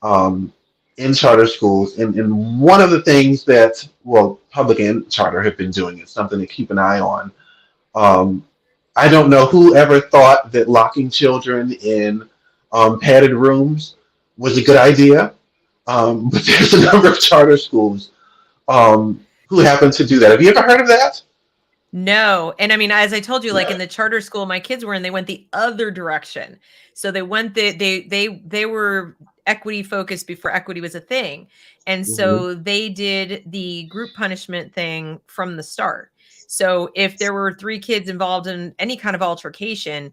um, in charter schools. And one of the things that, well, public and charter have been doing is something to keep an eye on. Um, I don't know who ever thought that locking children in padded rooms was a good idea, but there's a number of charter schools who happen to do that. Have you ever heard of that? No. And I mean, as I told you, like in the charter school my kids were in, they went the other direction. So they went they were equity focused before equity was a thing. And Hmm. so they did the group punishment thing from the start. So if there were 3 kids involved in any kind of altercation,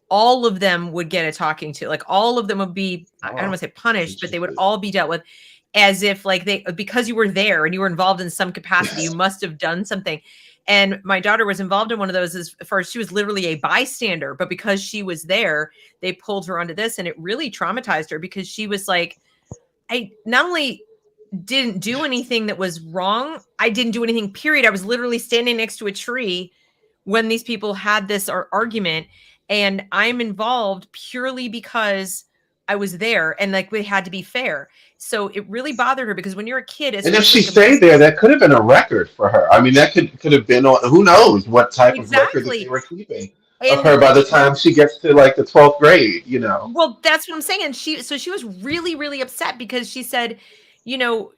all of them would get a talking to. Like all of them would be, I don't Oh, want to say punished, but they would interesting. all be dealt with as if like because you were there and you were involved in some capacity, you must have done something. And my daughter was involved in one of those as far as she was literally a bystander, but because she was there, they pulled her onto this and it really traumatized her because she was like, I not only didn't do anything that was wrong, I didn't do anything, period. I was literally standing next to a tree when these people had this argument, and I'm involved purely because I was there and like we had to be fair. So it really bothered her because when you're a kid, And if she especially stayed there, that could have been a record for her. I mean, that could have been on, who knows what type of record that they exactly. were keeping of And her by the time she gets to like the 12th grade. well, that's what I'm saying. And she was really, really upset because she said,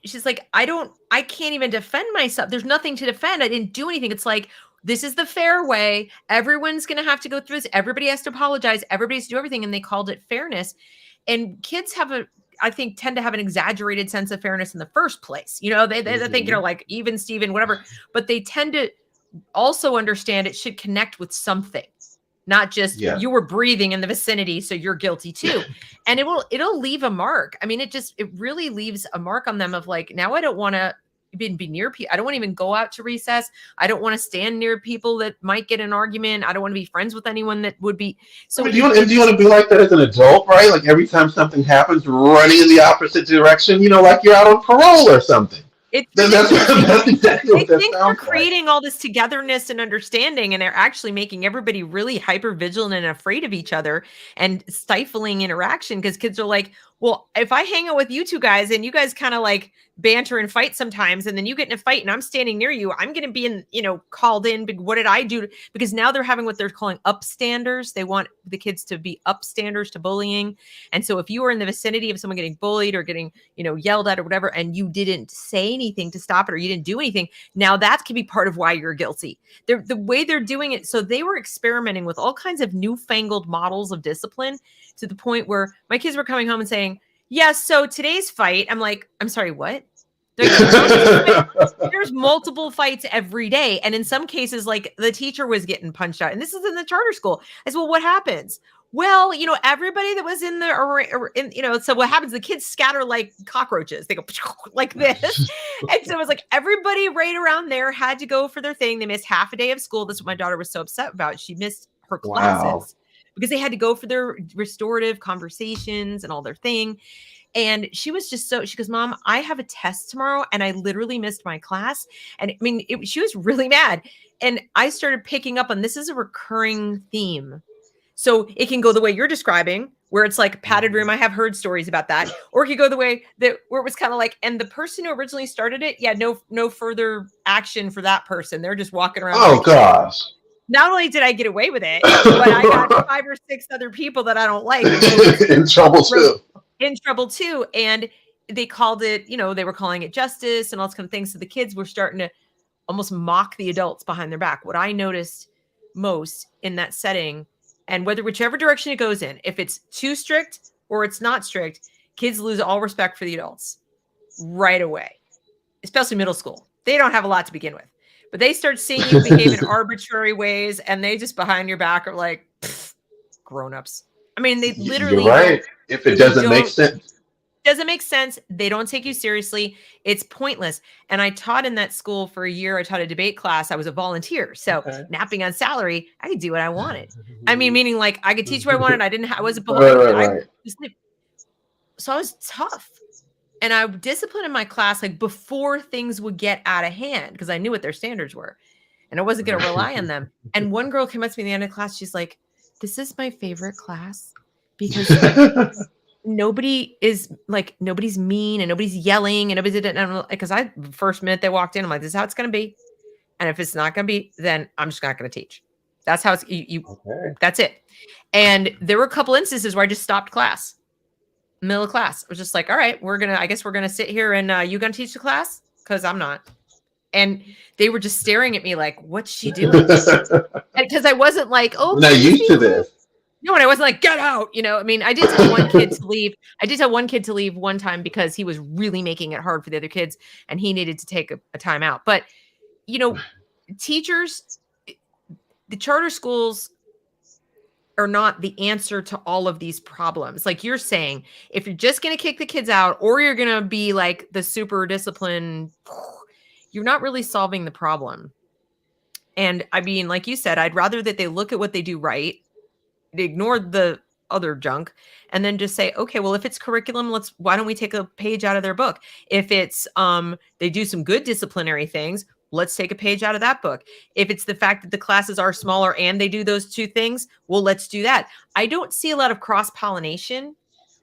she's like, I can't even defend myself. There's nothing to defend. I didn't do anything. It's like, this is the fair way. Everyone's going to have to go through this. Everybody has to apologize. Everybody has to do everything. And they called it fairness. And kids I think, tend to have an exaggerated sense of fairness in the first place. They think, Hmm. like even Steven, whatever, but they tend to also understand it should connect with something, not just Yeah. you were breathing in the vicinity, so you're guilty too. And it'll leave a mark. I mean, it really leaves a mark on them of like, now I don't want to be near people. I don't want to even go out to recess. I don't want to stand near people that might get an argument. I don't want to be friends with anyone that would be. I So mean, do you want to be like that as an adult, right? Like every time something happens, running in the opposite direction, like you're out on parole or something. it's That's ridiculous. that's exactly They what that think they're sounds like. creating all this togetherness and understanding, and they're actually making everybody really hyper vigilant and afraid of each other and stifling interaction because kids are like, Well, if I hang out with you two guys and you guys kind of like banter and fight sometimes, and then you get in a fight and I'm standing near you, I'm going to be called in. What did I do? Because now they're having what they're calling upstanders. They want the kids to be upstanders to bullying. And so if you were in the vicinity of someone getting bullied or getting, yelled at or whatever, and you didn't say anything to stop it, or you didn't do anything, now that can be part of why you're guilty. The way they're doing it. So they were experimenting with all kinds of newfangled models of discipline, to the point where my kids were coming home and saying, yeah, so today's fight, I'm like, I'm sorry, what? There's multiple fights every day. And in some cases, like the teacher was getting punched out. And this is in the charter school. I said, well, what happens? Well, everybody that was in the, so what happens? The kids scatter like cockroaches. They go like this. And so it was like everybody right around there had to go for their thing. They missed half a day of school. That's what my daughter was so upset about. She missed her classes because they had to go for their restorative conversations and all their thing. And she was just she goes, Mom, I have a test tomorrow and I literally missed my class. And I mean, she was really mad. And I started picking up on, this is a recurring theme. So it can go the way you're describing, where it's like padded room. I have heard stories about that. Or it could go the way where it was kind of like, and the person who originally started it, no further action for that person. They're just walking around. Oh, gosh. Not only did I get away with it, but I got 5 or 6 other people that I don't like in trouble too. And they called it, they were calling it justice and all this kind of things. So the kids were starting to almost mock the adults behind their back. What I noticed most in that setting, and whichever direction it goes in, if it's too strict or it's not strict, kids lose all respect for the adults right away, especially middle school. They don't have a lot to begin with, but they start seeing you behave in arbitrary ways, and they just behind your back are like, grown-ups. I mean, they literally. You're right. If it doesn't make sense. Doesn't make sense. They don't take you seriously. It's pointless. And I taught in that school for a year. I taught a debate class. I was a volunteer. So napping on salary, I could do what I wanted. I mean, meaning like I could teach what I wanted. I wasn't behind. So I was tough. And I disciplined in my class like before things would get out of hand, because I knew what their standards were. And I wasn't going to rely on them. And one girl came up to me at the end of the class. She's like, this is my favorite class because nobody's mean and nobody's yelling and nobody did it. Because first minute they walked in, I'm like, this is how it's going to be. And if it's not going to be, then I'm just not going to teach. That's how it's, that's it. And there were a couple instances where I just stopped class, middle of class. I was just like, all right, I guess we're going to sit here and you going to teach the class? Cause I'm not. And they were just staring at me like, what's she doing? Because I wasn't like, oh, I'm not used to this. No, and I wasn't like, get out. I mean, I did tell one kid to leave. I did tell one kid to leave one time because he was really making it hard for the other kids and he needed to take a time out. But, teachers, the charter schools are not the answer to all of these problems. Like you're saying, if you're just going to kick the kids out or you're going to be like the super disciplined, you're not really solving the problem. And I mean, like you said, I'd rather that they look at what they do right, they ignore the other junk, and then just say, okay, well, if it's curriculum, why don't we take a page out of their book? If it's, they do some good disciplinary things, let's take a page out of that book. If it's the fact that the classes are smaller and they do those two things, well, let's do that. I don't see a lot of cross-pollination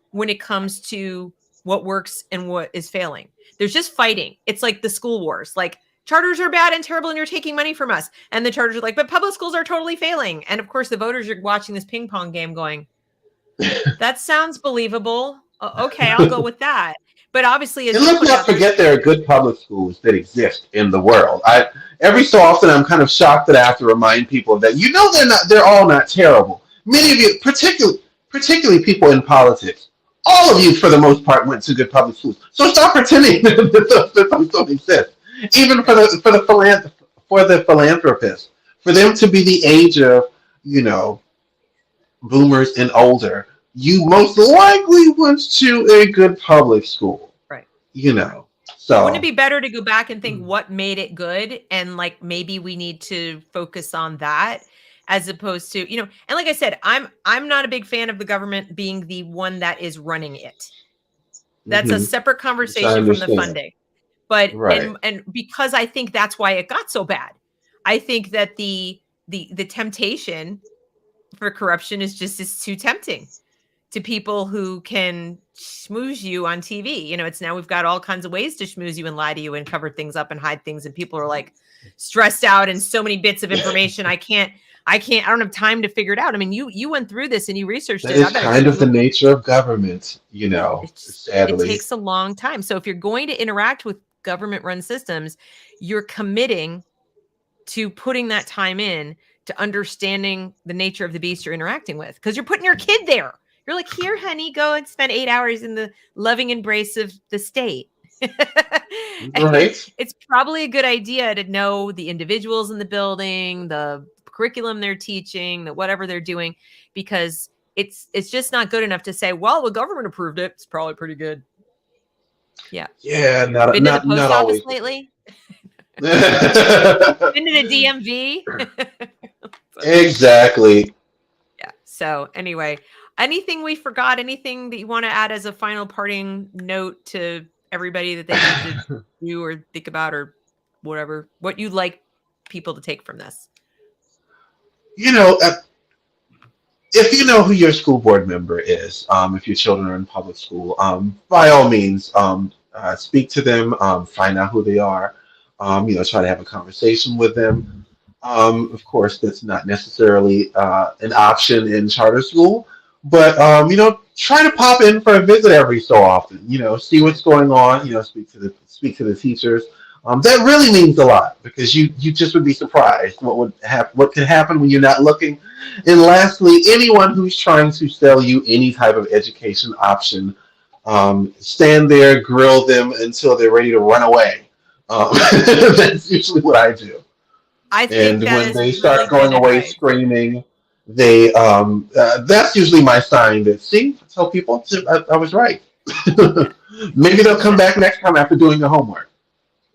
when it comes to what works and what is failing. There's just fighting. It's like the school wars. Like charters are bad and terrible and you're taking money from us. And the charters are like, but public schools are totally failing. And of course the voters are watching this ping pong game going, that sounds believable. Okay, I'll go with that. But obviously, and let's not forget there are good public schools that exist in the world. Every so often I'm kind of shocked that I have to remind people that they're all not terrible. Many of you, particularly people in politics, all of you, for the most part, went to good public schools. So stop pretending that those don't exist. Even for the philanthropists, for them to be the age of, boomers and older, you most likely went to a good public school. Right. So wouldn't it be better to go back and think what made it good? And like, maybe we need to focus on that. As opposed to, and like I said, I'm not a big fan of the government being the one that is running it. That's a separate conversation from the funding. But right. and because I think that's why it got so bad. I think that the temptation for corruption is too tempting. to people who can schmooze you on TV. You know, it's now we've got all kinds of ways to schmooze you and lie to you and cover things up and hide things. And people are like stressed out and so many bits of information. I don't have time to figure it out. I mean, you went through this and you researched That it. I is bet kind of the it nature of government, it sadly. takes a long time. So if you're going to interact with government run systems, you're committing to putting that time in to understanding the nature of the beast you're interacting with, because you're putting your kid there. You're like, here, honey, go and spend 8 hours in the loving embrace of the state. And Right. it's probably a good idea to know the individuals in the building, the curriculum they're teaching, the whatever they're doing, because it's just not good enough to say, well, the government approved it. It's probably pretty good. Yeah. Yeah, not Been to the not post not office always the lately? case. Been to the DMV? Exactly. Yeah. So anyway, anything we forgot, anything that you want to add as a final parting note to everybody that they need to do or think about, or whatever, what you'd like people to take from this? You know, if you know who your school board member is, if your children are in public school, by all means, speak to them, find out who they are, try to have a conversation with them. Of course, that's not necessarily an option in charter school, but try to pop in for a visit every so often. See what's going on. Speak to the teachers. That really means a lot, because you just would be surprised what can happen when you're not looking. And lastly, anyone who's trying to sell you any type of education option, stand there, grill them until they're ready to run away. That's usually what I do. I think And that when is they really start good going away advice. screaming, they that's usually my sign that, see, tell people I was right. Yeah. Maybe they'll come back next time after doing the homework.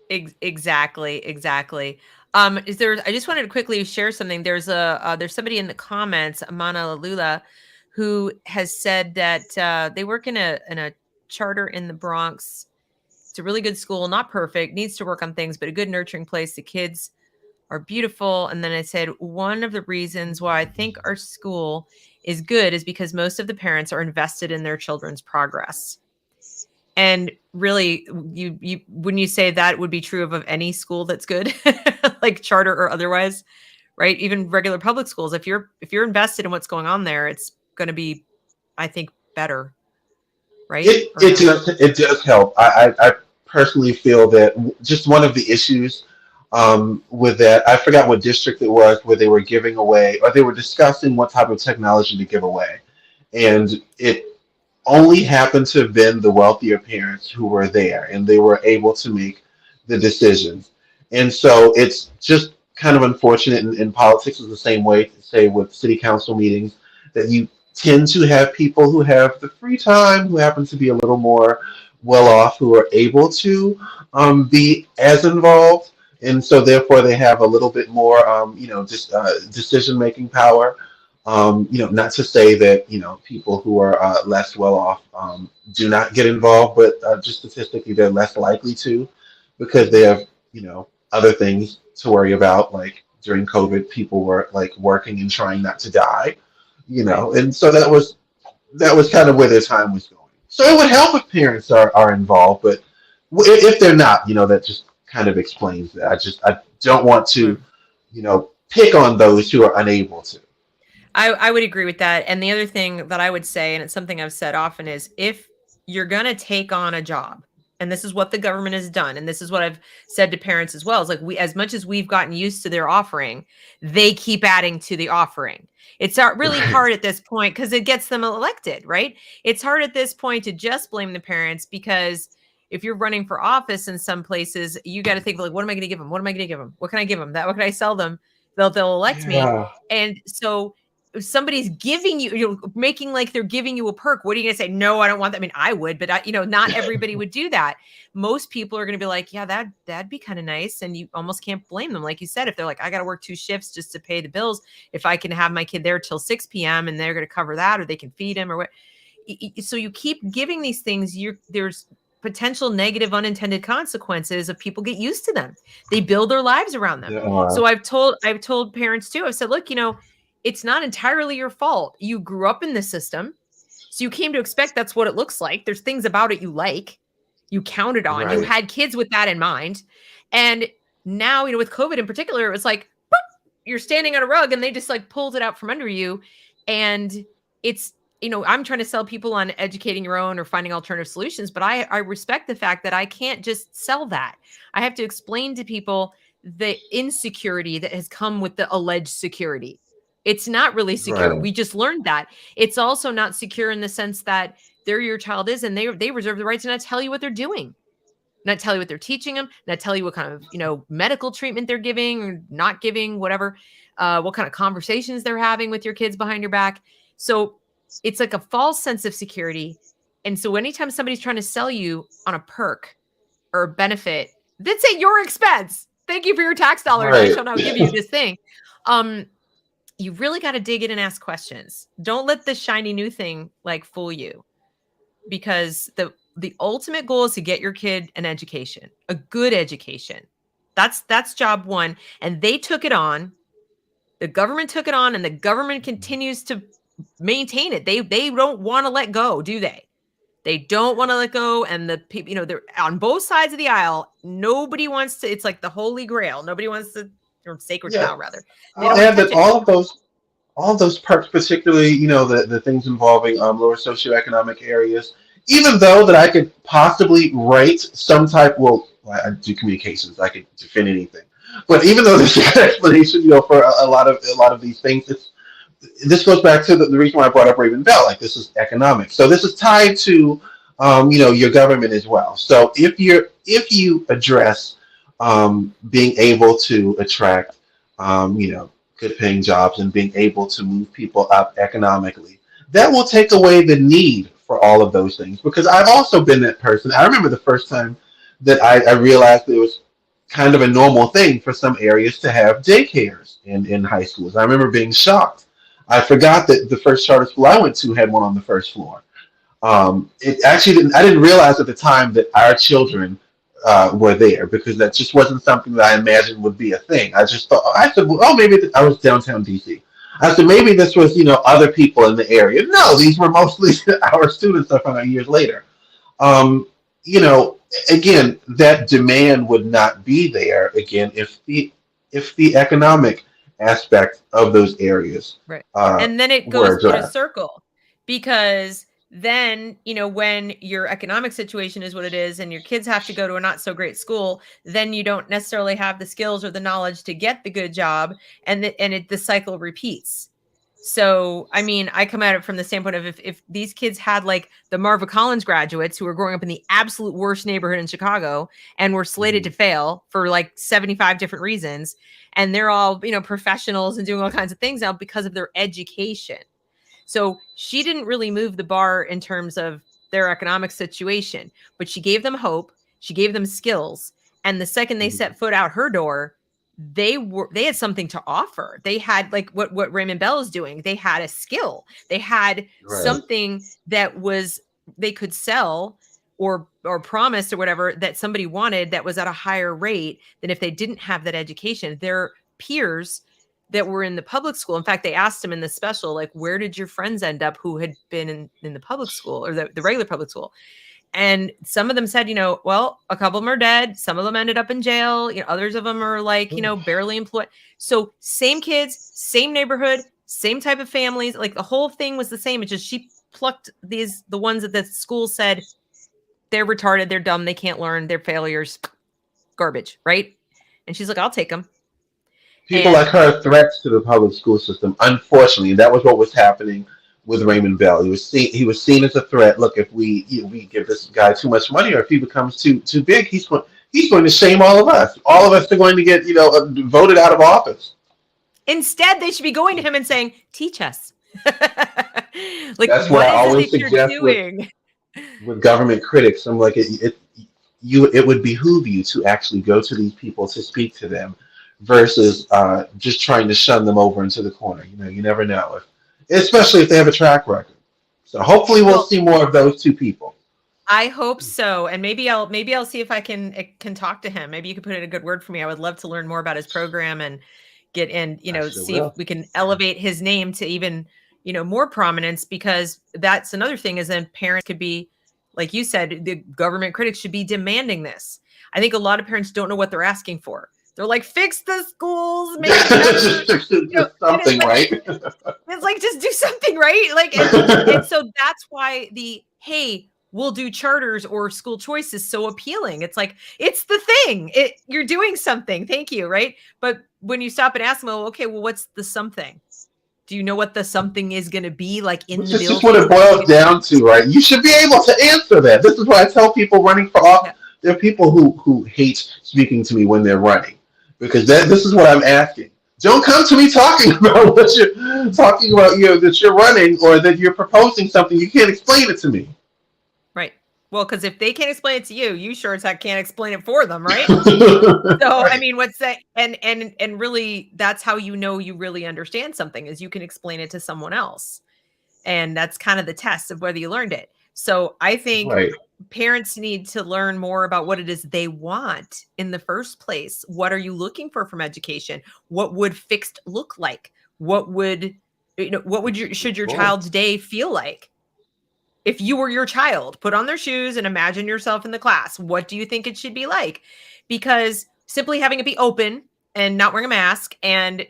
Exactly. I just wanted to quickly share something. There's somebody in the comments, Amana Lula, who has said that they work in a charter in the Bronx. It's a really good school, not perfect, needs to work on things, but a good nurturing place. The kids are beautiful. And then I said, one of the reasons why I think our school is good is because most of the parents are invested in their children's progress. And really, you wouldn't you say that would be true of any school that's good, like charter or otherwise, right? Even regular public schools, if you're invested in what's going on there, it's going to be, I think, better, right? It Or it no? does it does help. I personally feel that just one of the issues with that, I forgot what district it was, where they were giving away, or they were discussing what type of technology to give away, and it only happened to have been the wealthier parents who were there, and they were able to make the decisions. And so it's just kind of unfortunate, in politics is the same way, say with city council meetings, that you tend to have people who have the free time, who happen to be a little more well off, who are able to be as involved. And so therefore they have a little bit more, just decision making power. Not to say that people who are less well off do not get involved, but just statistically they're less likely to, because they have other things to worry about. Like during COVID, people were like working and trying not to die, Right. and so that was kind of where their time was going. So it would help if parents are involved, but if they're not, that just kind of explains that. I don't want to, pick on those who are unable to. I would agree with that. And the other thing that I would say, and it's something I've said often, is if you're going to take on a job, and this is what the government has done, and this is what I've said to parents as well, is like, as much as we've gotten used to their offering, they keep adding to the offering. It's not really Right. hard at this point because it gets them elected, right? It's hard at this point to just blame the parents, because if you're running for office in some places, you got to think like, what am I going to give them? What am I going to give them? What can I give them? What can I sell them? They'll elect me. Yeah. And so if somebody's giving you, making like they're giving you a perk, what are you going to say? No, I don't want that. I mean, I would, but not everybody would do that. Most people are going to be like, yeah, that'd be kind of nice. And you almost can't blame them. Like you said, if they're like, I got to work 2 shifts just to pay the bills, if I can have my kid there till 6 p.m. and they're going to cover that, or they can feed him or what. So you keep giving these things, there's potential negative unintended consequences of people get used to them. They build their lives around them. There are. So I've told parents too, I've said, look, it's not entirely your fault. You grew up in the system. So you came to expect that's what it looks like. There's things about it you like, you counted on, you Right. had kids with that in mind. And now, with COVID in particular, it was like, boop, you're standing on a rug and they just like pulled it out from under you. And it's, I'm trying to sell people on educating your own or finding alternative solutions, but I respect the fact that I can't just sell that. I have to explain to people the insecurity that has come with the alleged security. It's not really secure. Right. We just learned that. It's also not secure in the sense that they're your child is, and they reserve the right to not tell you what they're doing, not tell you what they're teaching them, not tell you what kind of, medical treatment they're giving or not giving, whatever, what kind of conversations they're having with your kids behind your back. So it's like a false sense of security. And so anytime somebody's trying to sell you on a perk or a benefit that's at your expense, thank you for your tax dollars, I Right. shall now give you this thing. You really got to dig in and ask questions. Don't let the shiny new thing like fool you, because the ultimate goal is to get your kid an education, a good education. That's job one. And they took it on. The government took it on, and the government continues to maintain it. They don't want to let go, do they? They don't want to let go. And the people, they're on both sides of the aisle. Nobody wants to. It's like the holy grail. Nobody wants to, or sacred Yeah. cow rather. They I'll don't want add to touch that it. all of those perks, particularly, the things involving lower socioeconomic areas, even though that I could possibly rate some type, well, I do communications, I could defend anything. But even though there's an explanation, for a lot of these things, this goes back to the reason why I brought up Raven Bell. Like, this is economic, so this is tied to your government as well. So if you address being able to attract good paying jobs and being able to move people up economically, that will take away the need for all of those things. Because I've also been that person. I remember the first time that I realized it was kind of a normal thing for some areas to have daycares in high schools. I remember being shocked. I forgot that the first charter school I went to had one on the first floor. It actually didn't. I didn't realize at the time that our children were there, because that just wasn't something that I imagined would be a thing. I just thought, I said, well, oh, maybe I was downtown DC. I said, maybe this was, other people in the area. No, these were mostly our students I found out years later. Um, you know, again, that demand would not be there again if the economic aspect of those areas Right. uh, And then it were goes in a addressed. circle, because then, when your economic situation is what it is and your kids have to go to a not so great school, then you don't necessarily have the skills or the knowledge to get the good job, and the cycle repeats. So, I mean, I come at it from the standpoint of if these kids had like the Marva Collins graduates who were growing up in the absolute worst neighborhood in Chicago and were slated to Mhm. fail for like 75 different reasons, and they're all, professionals and doing all kinds of things now because of their education. So she didn't really move the bar in terms of their economic situation, but she gave them hope. She gave them skills. And the second they Mhm. set foot out her door, they had something to offer. They had like what Raymond Bell is doing. They had a skill. They had Right. something that was they could sell or promise or whatever that somebody wanted, that was at a higher rate than if they didn't have that education. Their peers that were in the public school. In fact, they asked him in the special, like, where did your friends end up who had been in the public school or the regular public school? And some of them said, well, a couple of them are dead. Some of them ended up in jail. Others of them are like, barely employed. So same kids, same neighborhood, same type of families. Like the whole thing was the same. It's just she plucked the ones that the school said they're retarded, they're dumb, they can't learn, they're failures, garbage, right? And she's like, I'll take them. People like And her are threats to the public school system. Unfortunately, that was what was happening with Raymond Bell. He was seen as a threat. Look, if we give this guy too much money, or if he becomes too big, he's going to shame all of us. All of us are going to get voted out of office. instead, they should be going to him and saying, teach us. Like, That's what what I is it always that you're suggest doing? with government critics. I'm like, it would behoove you to actually go to these people to speak to them, versus just trying to shun them over into the corner. You never know, especially if they have a track record. So hopefully we'll Well, see more of those two people. I hope so. And maybe I'll see if I can talk to him. Maybe you could put in a good word for me. I would love to learn more about his program and get in, I sure see if will. we can elevate his name to even, more prominence, because that's another thing is then parents could be, like you said, the government critics should be demanding this. I think a lot of parents don't know what they're asking for. They're like, fix the schools, make it better. Just something, right? It's like, just do something, right? Like, and so that's why hey, we'll do charters or school choice is so appealing. It's like, it's the thing. You're doing something. Thank you, right? But when you stop and ask them, okay, well, what's the something? Do you know what the something is going to be like in the building? This is what it boils down to, right? You should be able to answer that. This is what I tell people running for office. Yeah. There are people who hate speaking to me when they're running, because this is what I'm asking. Don't come to me talking about what you're talking about, that you're running or that you're proposing something. You can't explain it to me. Right. Well, because if they can't explain it to you, you sure as heck can't explain it for them, right? So, right. I mean, what's that? And really, that's how you know you really understand something, is you can explain it to someone else. And that's kind of the test of whether you learned it. So I think parents need to learn more about what it is they want in the first place. What are you looking for from education? What would fixed look like? What would should your child's day feel like? If you were your child, put on their shoes and imagine yourself in the class. What do you think it should be like? Because simply having it be open and not wearing a mask and,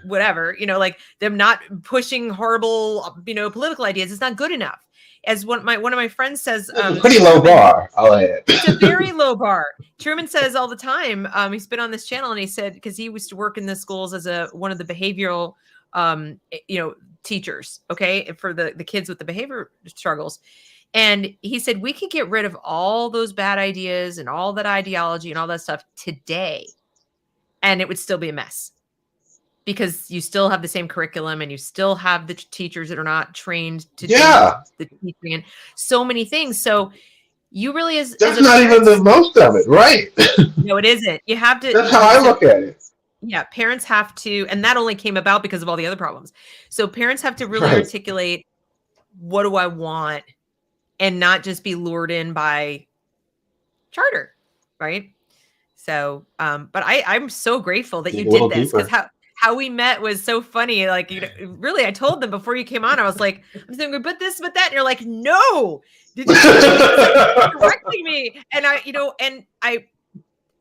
whatever, like them not pushing horrible, political ideas, is not good enough. As one of my friends says, it's a pretty low bar, I'll add. It's a very low bar. Truman says all the time, he's been on this channel, and he said, because he used to work in the schools as one of the behavioral, teachers, okay, for the kids with the behavior struggles. And he said, we could get rid of all those bad ideas and all that ideology and all that stuff today, and it would still be a mess, because you still have the same curriculum and you still have the teachers that are not trained to do the teaching and so many things. So you really that's not even the most of it, right? No, it isn't. You have to. That's how I look at it. Yeah, parents have to, and that only came about because of all the other problems. So parents have to really articulate, what do I want, and not just be lured in by charter, right? So, but I'm so grateful that you did this, because how we met was so funny. Like, really, I told them before you came on, I was like, I'm thinking, but this, but that, and you're like, no, did you correcting me? And I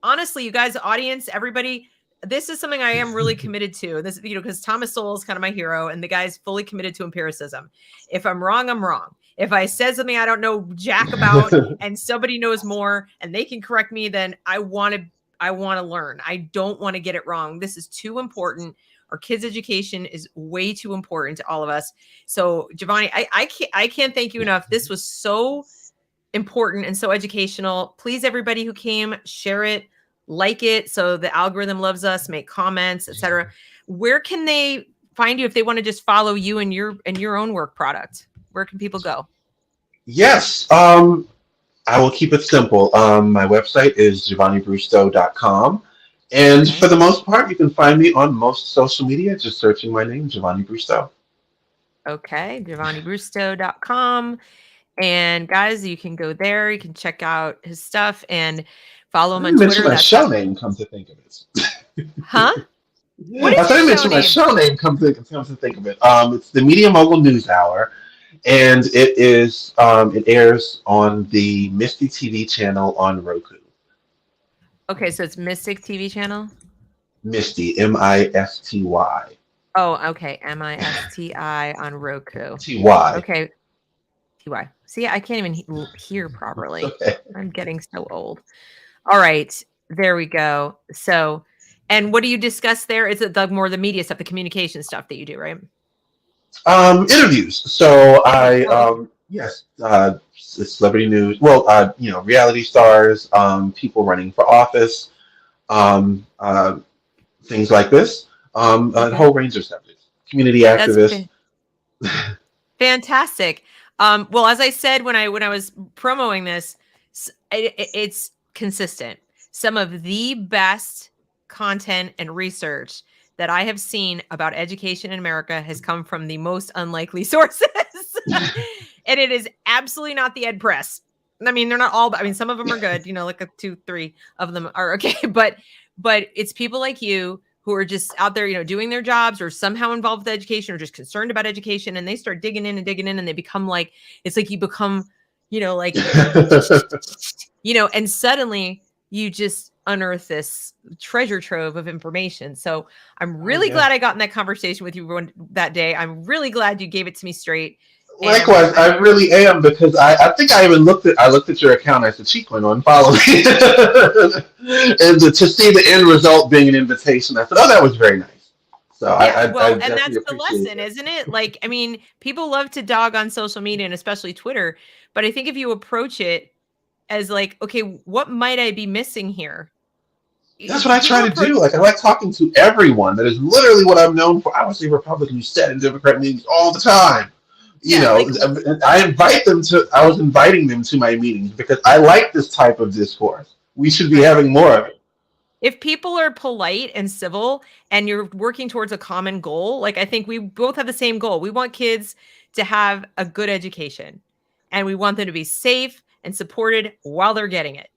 honestly, you guys, audience, everybody, this is something I am really committed to. This, because Thomas Sowell is kind of my hero, and the guy's fully committed to empiricism. If I'm wrong, I'm wrong. If I said something I don't know jack about and somebody knows more and they can correct me, then I want to learn. I don't want to get it wrong. This is too important. Our kids' education is way too important to all of us. So, Giovanni, I can't thank you enough. This was so important and so educational. Please, everybody who came, share it, like it, so the algorithm loves us, make comments, etc. Where can they find you if they want to just follow you and your own work product? Where can people go? Yes. I will keep it simple. My website is JaVonniBrustow.com. And for the most part, you can find me on most social media, just searching my name, Giovanni Brusto. Okay, JaVonniBrustow.com. And guys, you can go there. You can check out his stuff and follow him on Twitter. My show name, come to think of it. Huh? I thought I mentioned my show name, come to think of it. It's the Media Mogul News Hour. And it is it airs on the Misty TV Channel on Roku. Okay, so it's Mystic TV Channel? Misty, Misty. Oh, okay, Misty on Roku. Ty. Okay, Ty. See, I can't even hear properly. Okay. I'm getting so old. All right, there we go. So, and what do you discuss there? Is it more the media stuff, the communication stuff that you do, right? Interviews. So celebrity news. Well, reality stars, people running for office, things like this. A whole range of subjects. Community activists. Fantastic. Well, as I said when I was promoting this, it's consistent. Some of the best content and research that I have seen about education in America has come from the most unlikely sources. And it is absolutely not the ed press. I mean, they're not all, I mean, some of them are good, like 2, 3 of them are okay. But it's people like you who are just out there, doing their jobs or somehow involved with education or just concerned about education. And they start digging in and they become like, it's like you become, like, and suddenly you just unearth this treasure trove of information. So I'm really glad I got in that conversation with you that day. I'm really glad you gave it to me straight. Likewise, I really am, because I think I even looked at your account as a cheat went on follow me, and to see the end result being an invitation, I said, "Oh, that was very nice." So I and that's the lesson, isn't it? Like, I mean, people love to dog on social media and especially Twitter, but I think if you approach it as like, okay, what might I be missing here? That's what I try to do. Like, I like talking to everyone. That is literally what I'm known for. I was a Republican who sat in Democrat meetings all the time. I was inviting them to my meetings because I like this type of discourse. We should be having more of it. If people are polite and civil and you're working towards a common goal, like I think we both have the same goal. We want kids to have a good education and we want them to be safe and supported while they're getting it.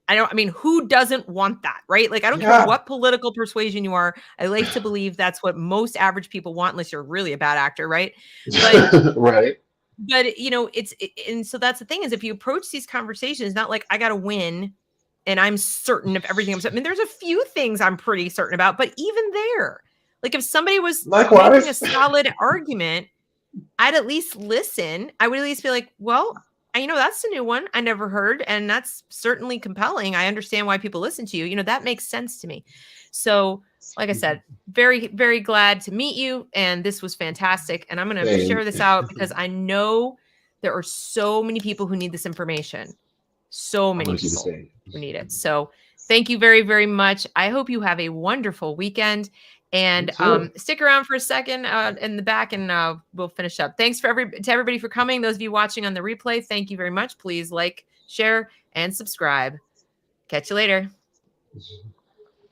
Who doesn't want that, right? Like, I don't care what political persuasion you are. I like to believe that's what most average people want, unless you're really a bad actor, right? But, right. But, and so that's the thing, is if you approach these conversations, not like I got to win and I'm certain of everything. There's a few things I'm pretty certain about, but even there, like if somebody was making a solid argument, I'd at least listen. I would at least be like, well, that's a new one I never heard. And that's certainly compelling. I understand why people listen to you. That makes sense to me. So like I said, very, very glad to meet you. And this was fantastic. And I'm going to share this out because I know there are so many people who need this information. So many people who need it. So thank you very, very much. I hope you have a wonderful weekend. And stick around for a second in the back and we'll finish up. Thanks to everybody for coming. Those of you watching on the replay, thank you very much. Please like, share, and subscribe. Catch you later.